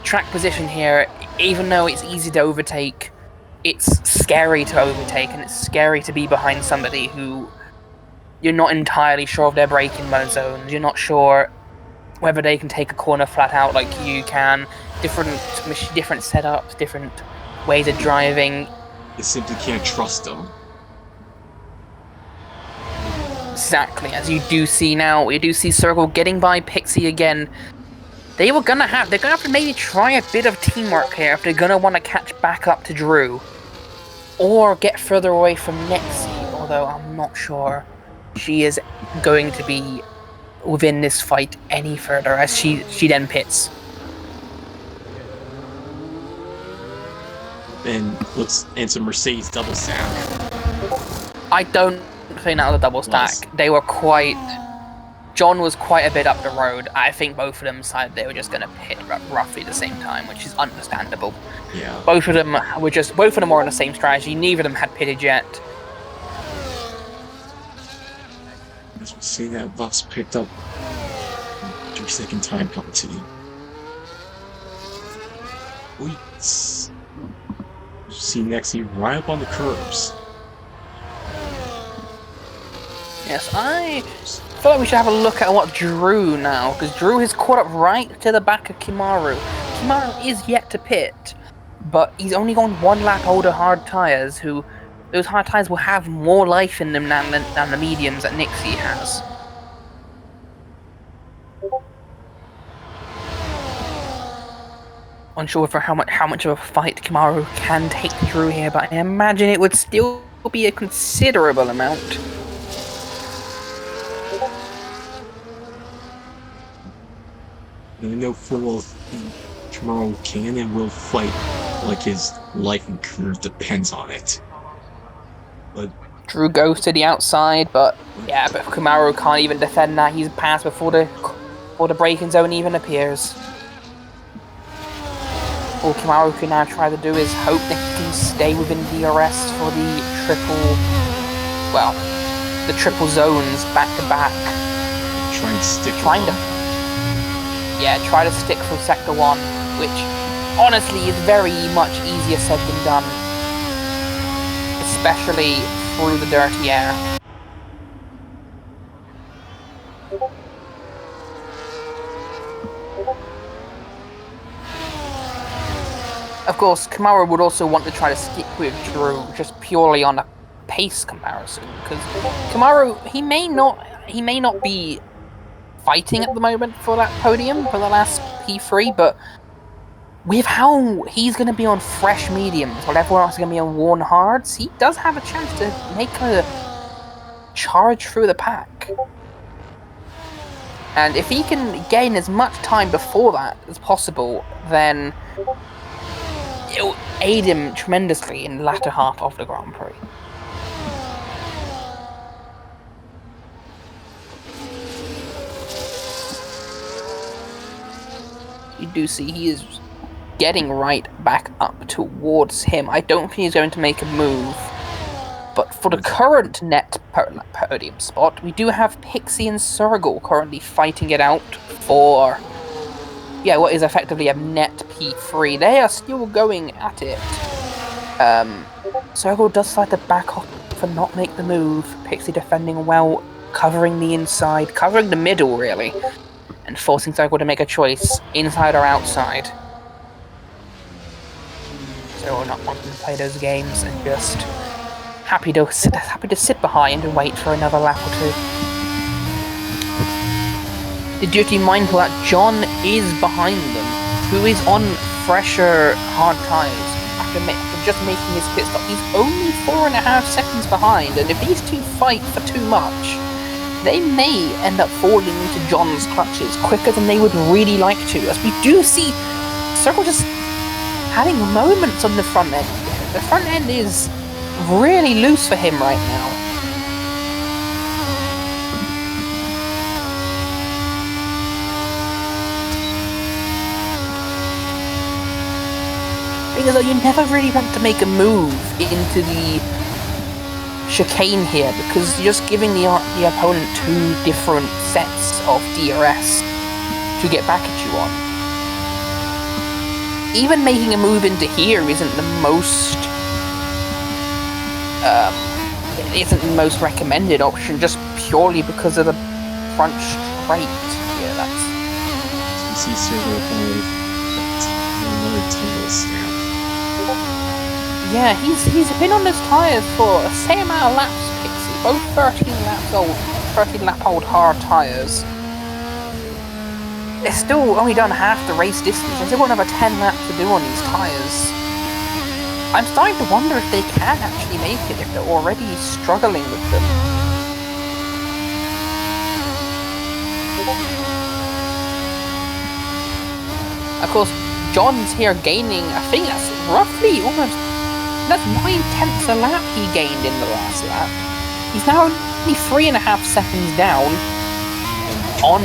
track position here, even though it's easy to overtake, it's scary to overtake, and it's scary to be behind somebody who you're not entirely sure of their braking zones. You're not sure whether they can take a corner flat out like you can. Different setups, different ways of driving. You simply can't trust them. Exactly, as you do see now, you do see Circle getting by Pixie again. They're gonna have to maybe try a bit of teamwork here if they're gonna want to catch back up to Drew. Or get further away from Nexie, although I'm not sure she is going to be within this fight any further, as she then pits. And looks into Mercedes double stack. I don't think that was a double stack. They were John was quite a bit up the road. I think both of them decided they were just going to pit roughly the same time, which is understandable. Yeah. Both of them were on the same strategy. Neither of them had pitted yet. As we see that Buff's picked up 3-second time penalty. Wait. See Nexie right up on the curbs. Yes, I feel like we should have a look at what Drew now, because Drew has caught up right to the back of Kimaru. Kimaru is yet to pit, but he's only gone 1 lap older hard tyres, those hard tyres will have more life in them than the mediums that Nixie has. Unsure for how much of a fight Kimaru can take Drew here, but I imagine it would still be a considerable amount. I know full well Kimaru can and will fight like his life and career depends on it. But Drew goes to the outside, but Kimaru can't even defend that. He's passed before the braking zone even appears. All Kimaru can now try to do is hope that he can stay within DRS for the triple zones back to back. Try to stick through Sector 1, which honestly is very much easier said than done, especially through the dirty air. Of course, Kimaru would also want to try to stick with Drew just purely on a pace comparison, because Kimaru, he may not be fighting at the moment for that podium for the last P3, but with how he's going to be on fresh mediums while everyone else is going to be on worn hards, he does have a chance to make a charge through the pack. And if he can gain as much time before that as possible, then it'll aid him tremendously in the latter half of the Grand Prix. You do see he is getting right back up towards him. I don't think he's going to make a move. But for the current net podium spot, we do have Pixie and Sergal currently fighting it out for, what is effectively a net P3. They are still going at it. Sergal does decide to back off and not make the move. Pixie defending well, covering the inside, covering the middle really, and forcing Sergal to make a choice, inside or outside. So we're not wanting to play those games and just happy to sit behind and wait for another lap or two. The duty mindful that John is behind them, who is on fresher hard tyres after just making his pit stop. He's only 4.5 seconds behind, and if these two fight for too much, they may end up falling into John's clutches quicker than they would really like to, as we do see Circle just having moments on the front end. The front end is really loose for him right now. Because you never really want to make a move into the chicane here, because you're just giving the opponent two different sets of DRS to get back at you on. Even making a move into here isn't the most recommended option, just purely because of the front straight. Yeah, that's. You see Sergal another table snap. Yeah, he's been on those tyres for the same amount of laps, Pixie. Both 13 lap old hard tyres. They're still only done half the race distance. They still got another 10 laps to do on these tyres. I'm starting to wonder if they can actually make it, if they're already struggling with them. Of course, John's here gaining, I think that's roughly that's 9/10 a lap he gained in the last lap. He's now only 3.5 seconds down on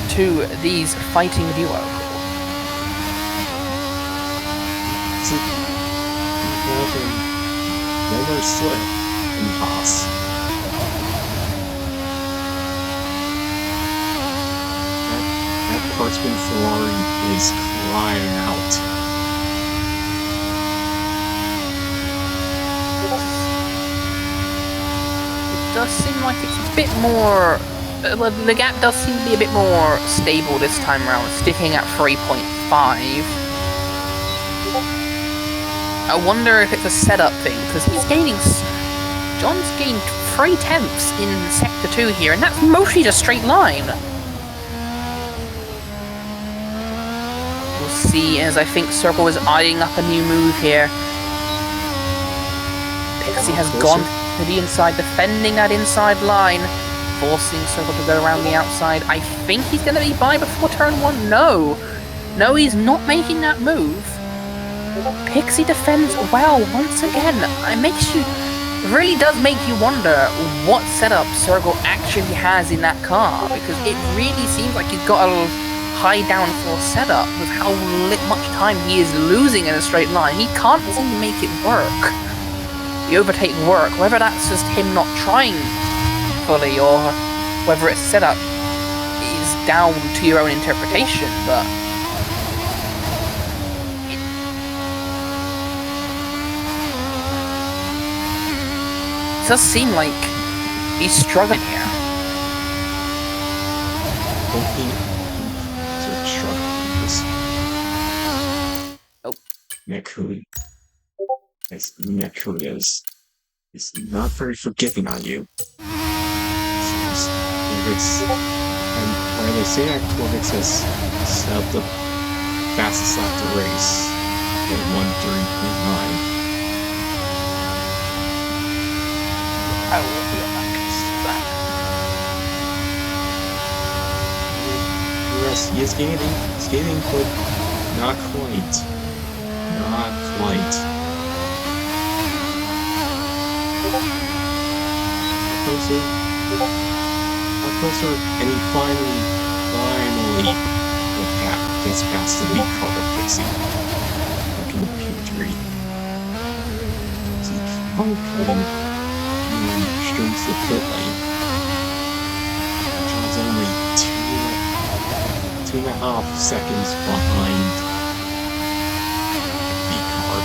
to these fighting duo. Another slip in Haas. That Kurtzman Ferrari is crying out. It does seem like it's a bit more. The gap does seem to be a bit more stable this time around, sticking at 3.5. I wonder if it's a setup thing, because John's gained 3/10 in Sector 2 here, and that's mostly just straight line. We'll see, as I think Circle is eyeing up a new move here. Pixie has gone to the inside, defending that inside line, forcing Circle to go around the outside. I think he's going to be by before turn 1. No, he's not making that move. Pixie defends well once again. It really does make you wonder what setup Sergal actually has in that car, because it really seems like he's got a high downforce setup with how much time he is losing in a straight line. He can't seem to make it work. The overtake work, whether that's just him not trying fully or whether it's setup is down to your own interpretation, but it does seem like he's struggling here. Oh. Nekuri. Yes, Nekuri is not very forgiving on you. And Or they say that Corvix has set up the fastest lap to race at 1:30.9. I will be on that. Yes, he is gaining. He's gaining, but not quite. Not quite. Closer. Not closer. And he finally gets past the lead car of Pixie. Looking at P3. So he coming straight to the pit lane. John's only 2.5 seconds behind the car.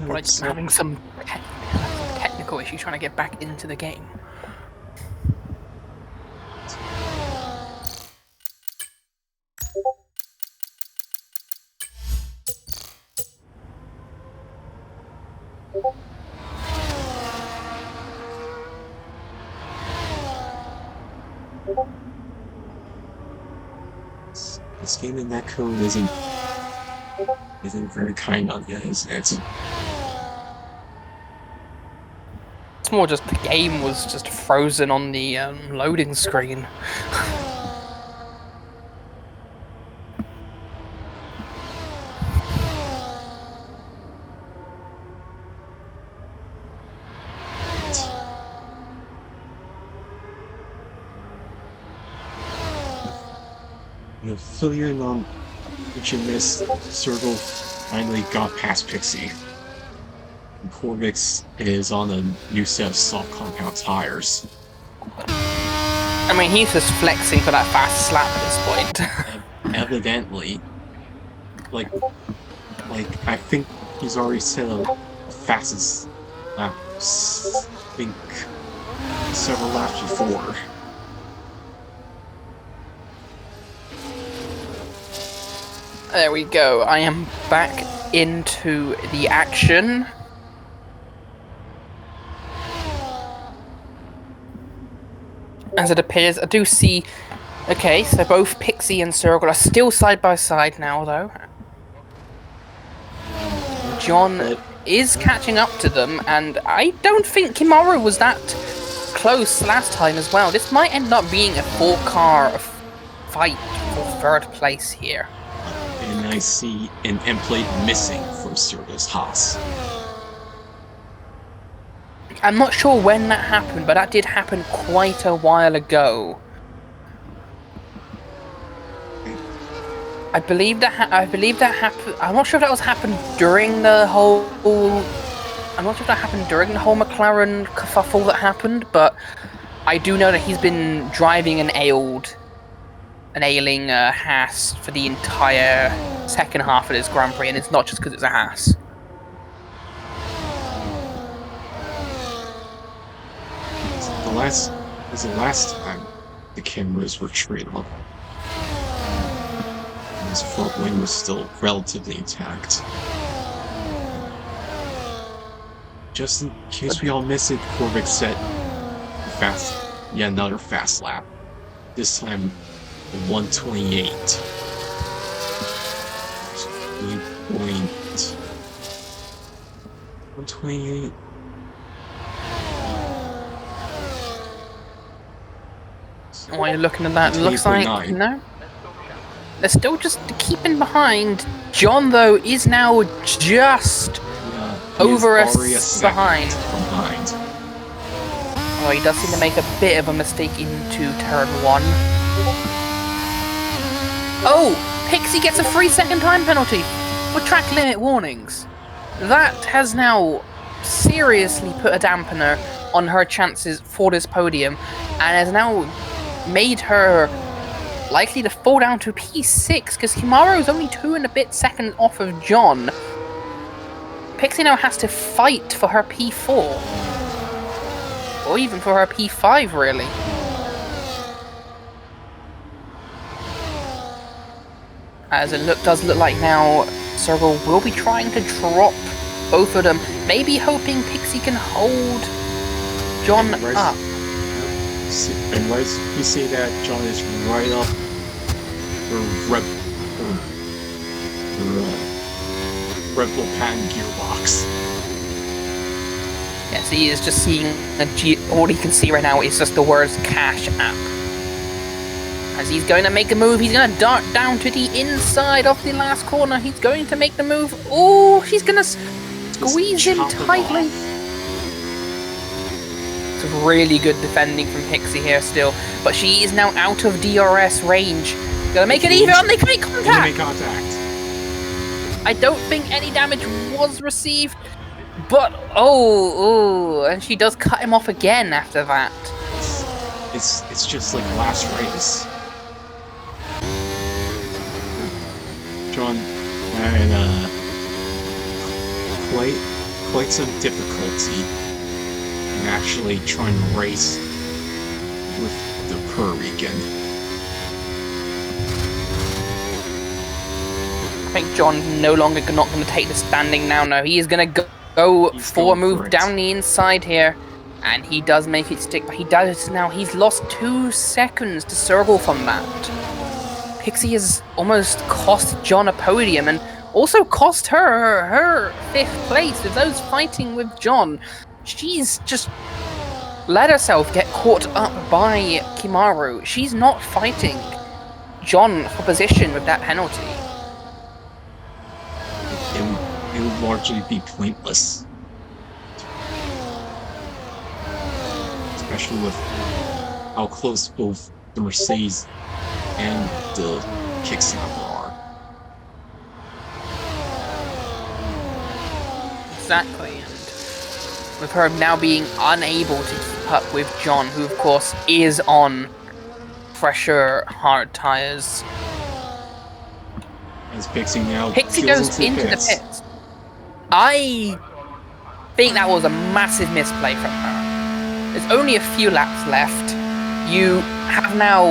But I'm having some technical issue trying to get back into the game. This game in that code isn't very kind on you, is it? It's more just the game was just frozen on the loading screen. The failure on which in this circle finally got past Pixie. And Corvix is on a new set of soft compound tires. I mean, he's just flexing for that fast slap at this point. Evidently. Like, I think he's already set a fastest lap. I think several laps before. There we go. I am back into the action. As it appears, I do see... Okay, so both Pixie and Circle are still side by side now, though. John is catching up to them, and I don't think Kimaru was that close last time as well. This might end up being a 4-car fight for 3rd place here. And I see an end plate missing from Circle's Haas. I'm not sure when that happened, but that did happen quite a while ago. I believe that happened. I'm not sure if that was happened during the whole. I'm not sure if that happened during the whole McLaren kerfuffle that happened, but I do know that he's been driving an ailing Haas for the entire second half of this Grand Prix, and it's not just because it's a Haas. The last time the cameras were straight up. His front wing was still relatively intact. Just in case we all miss it, Corvick set another fast lap. This time 128. 128. While you're looking at that, it looks like no. They're still just keeping behind. John, though, is now just over us behind. Oh, he does seem to make a bit of a mistake into turn 1. Oh, Pixie gets a 3-second time penalty for track limit warnings. That has now seriously put a dampener on her chances for this podium, and has now made her likely to fall down to P6, because Kimaru is only 2 and a bit seconds off of John. Pixie now has to fight for her P4. Or even for her P5, really. As it does look like now, Circle will be trying to drop both of them, maybe hoping Pixie can hold John up. And right, you see that John is right up Red Bull patent gearbox. Yes, he is just seeing all he can see right now is just the words Cash App. As he's going to make a move, he's going to dart down to the inside of the last corner. He's going to make the move. Oh, he's going to squeeze him tightly. It's really good defending from Pixie here still, but she is now out of DRS range. Gonna make it even. They can make contact. I don't think any damage was received, but oh, and she does cut him off again after that. It's just like last race. John had quite some difficulty in actually trying to race with the Furry again. I think John's no longer not going to take the standing now. No, he is going to go for a move down the inside here. And he does make it stick, but he does now. He's lost 2 seconds to Circle from that. Pixie has almost cost John a podium and also cost her 5th place with those fighting with John. She's just let herself get caught up by Kimaru. She's not fighting John for position with that penalty. It would largely be pointless. Especially with how close both the Mercedes and the Kicksnapper are. Exactly, and with her now being unable to keep up with John, who of course is on fresher hard tyres. As Pixie now goes into the pits. I think that was a massive misplay from her. There's only a few laps left. You have now,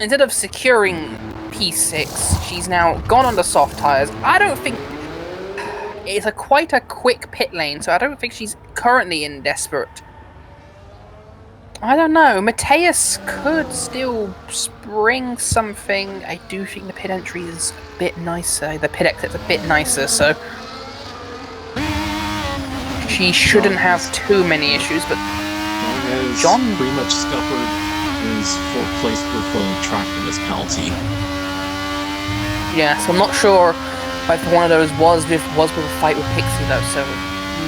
instead of securing P6, she's now gone on the soft tires. I don't think it's quite a quick pit lane, so I don't think she's currently in desperate. I don't know. Mateus could still spring something. I do think the pit entry is a bit nicer. The pit exit's a bit nicer, so she shouldn't have too many issues. But John pretty much scuppered his fourth place with a track in this penalty. Yeah, so I'm not sure if one of those was with a fight with Pixie though. So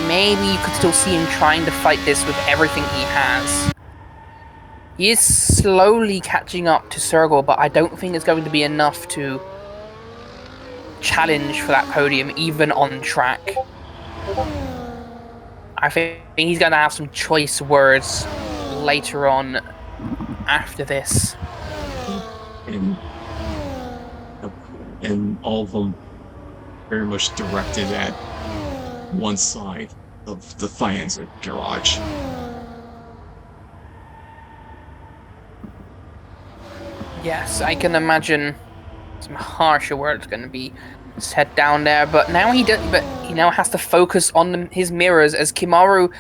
maybe you could still see him trying to fight this with everything he has. He is slowly catching up to Sergel, but I don't think it's going to be enough to challenge for that podium, even on track. I think he's going to have some choice words later on after this. And all of them very much directed at one side of the Faenza garage. Yes, I can imagine some harsher words going to be said down there, but now he now has to focus on his mirrors as Kimaru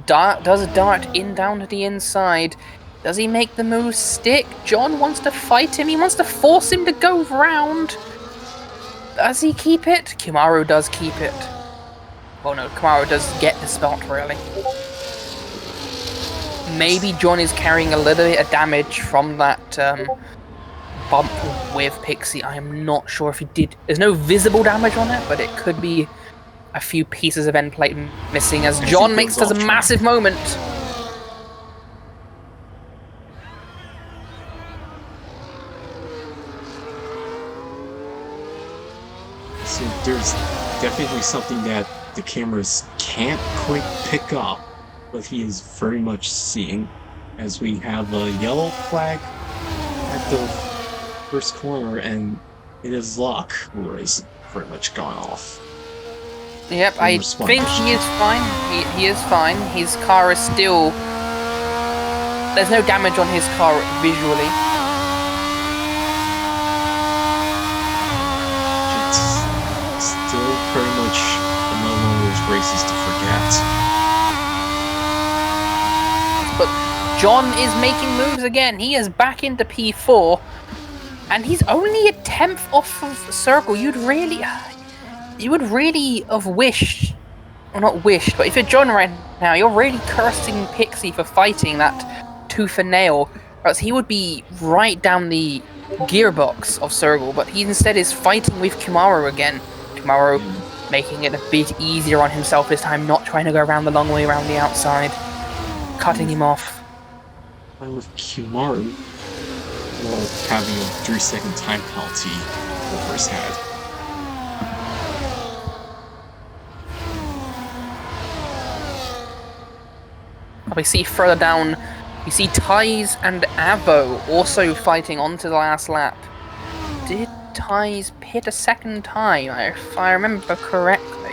does a dart in down to the inside. Does he make the move stick? John wants to fight him. He wants to force him to go round. Does he keep it? Kimaru does keep it. Well, no, Kimaru does get the spot, really. Maybe John is carrying a little bit of damage from that bump with Pixie. I am not sure if he did. There's no visible damage on it, but it could be a few pieces of end plate missing as John makes a massive moment. So there's definitely something that the cameras can't quite pick up, but he is very much seeing, as we have a yellow flag at the first corner, and it is Locke who is very much gone off. Yep, I think he is fine. He is fine. His car is still... There's no damage on his car visually. It's still very much another one of those races to forget. But John is making moves again. He is back into P4. And he's only a 10th off of Circle. You would really have wished, or not wished, but if you're John right now, you're really cursing Pixie for fighting that tooth and nail, or else he would be right down the gearbox of Circle, but he instead is fighting with Kimaru again. Kimaru making it a bit easier on himself this time, not trying to go around the long way around the outside, cutting him off. And with Kimaru, having a 3-second time penalty over his head. We see further down, we see Ties and Avo also fighting onto the last lap. Did Ties pit a second time, if I remember correctly?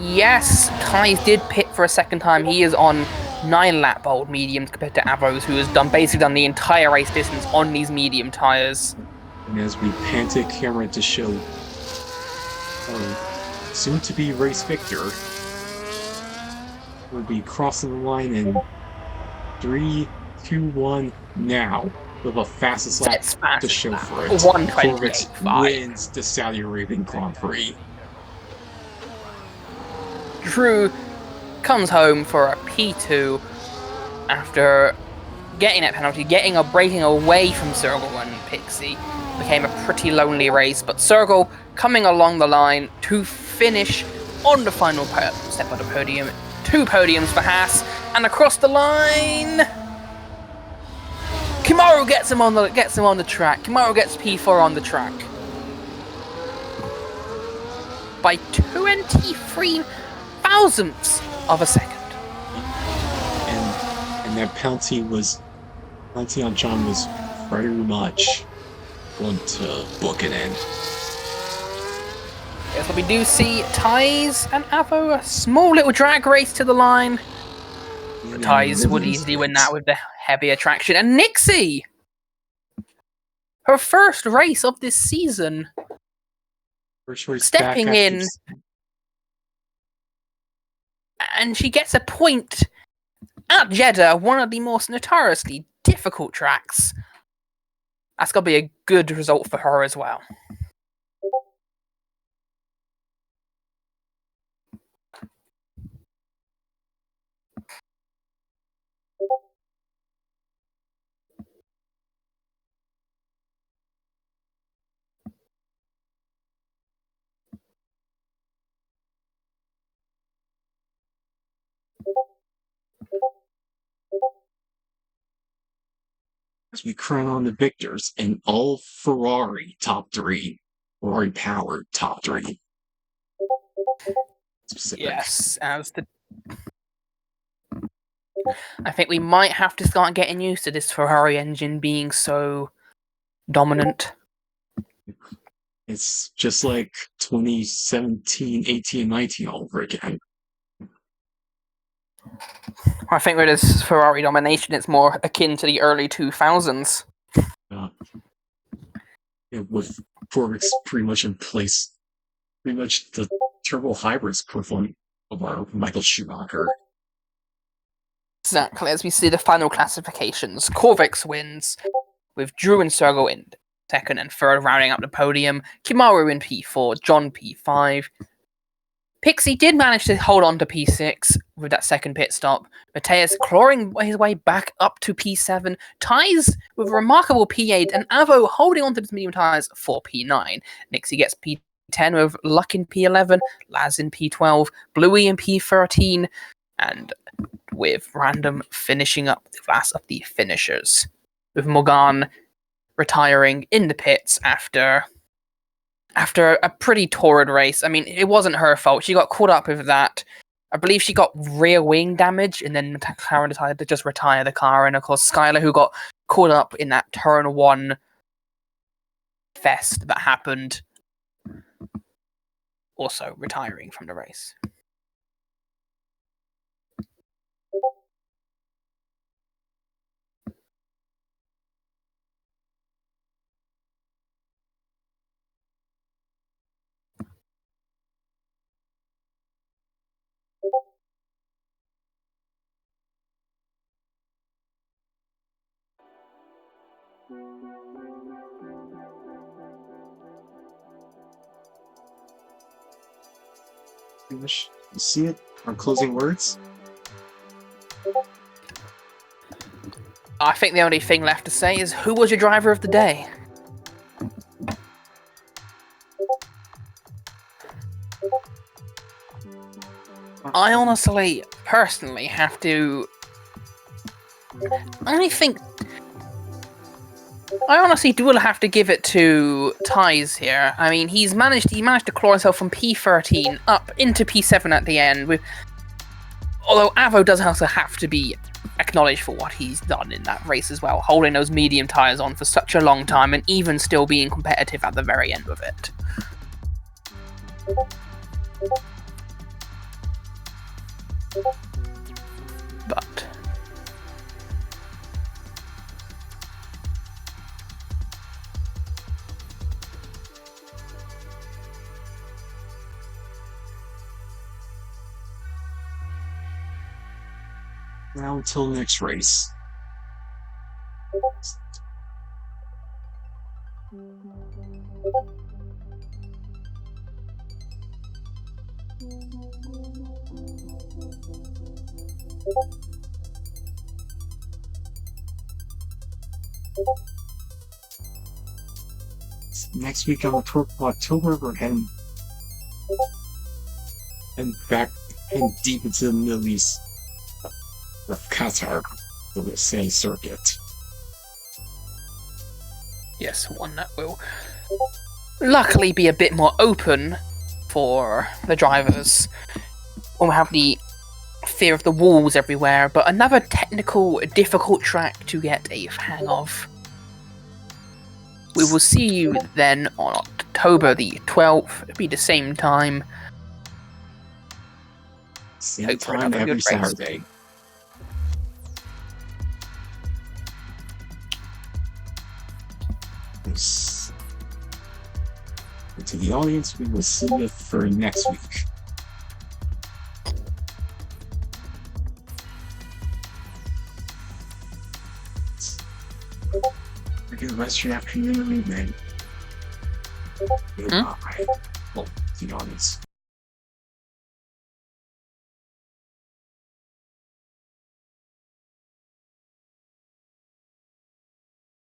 Yes, Ties did pit for a second time. He is on 9-lap old mediums compared to Avo's, who has basically done the entire race distance on these medium tires. And as we pan to camera to show soon-to-be race victor, will be crossing the line in 3, 2, 1 now, with a fastest lap to show for it. 1:28.5 wins the Saudi Arabian Grand Prix. Drew comes home for a P2 after getting that penalty, breaking away from Sergel and Pixie. Became a pretty lonely race, but Sergel coming along the line to finish on the final step of the podium. 2 podiums for Haas, and across the line, Kimaru gets him on the track. Kimaru gets P4 on the track by 23 thousandths of a second. And that penalty on John was very much going to book it in. Yes, but we do see Ties and Avo, a small little drag race to the line. But Ties would easily win that with the heavy attraction. And Nixie! Her first race of this season. Stepping in. And she gets a point at Jeddah, one of the most notoriously difficult tracks. That's got to be a good result for her as well. As we crown on the victors in all Ferrari top 3, Ferrari powered top 3. Specific. Yes, as the. I think we might have to start getting used to this Ferrari engine being so dominant. It's just like 2017, 18, 19 all over again. I think with this Ferrari domination, it's more akin to the early 2000s. With Corvix pretty much in place, pretty much the turbo hybrids equivalent of our Michael Schumacher. Exactly, as we see the final classifications. Corvix wins, with Drew and Sergo in second and third, rounding up the podium. Kimaru in P4, John P5. Pixie did manage to hold on to P6 with that second pit stop. Mateus clawing his way back up to P7. Ties with a remarkable P8, and Avo holding on to his medium tires for P9. Nixie gets P10 with Luck in P11, Laz in P12, Bluey in P13, and with Random finishing up the last of the finishers, with Morgan retiring in the pits after a pretty torrid race. I mean, it wasn't her fault. She got caught up with that. I believe she got rear wing damage, and then McLaren decided to just retire the car. And of course, Skylar, who got caught up in that turn 1 fest that happened, also retiring from the race. You see it? Our closing words? I think the only thing left to say is, who was your driver of the day? I honestly, personally, have to... I honestly do have to give it to Ties here. I mean, he managed to claw himself from P13 up into P7 at the end. Although Avo does also have to be acknowledged for what he's done in that race as well, holding those medium tires on for such a long time and even still being competitive at the very end of it. But now until next race. Next week on October, we're heading back and deep into the Middle East of Qatar, the Sand Circuit. yes, one that will luckily be a bit more open for the drivers. Won't have the fear of the walls everywhere, but another technical, difficult track to get a hang of. We will see you then on October the 12th. It'll be the same time. Same Hope for time another every good race. Saturday. Yes. And to the audience, we will see you for next week. Have a good rest of your afternoon, evening. Goodbye. Well, to the audience.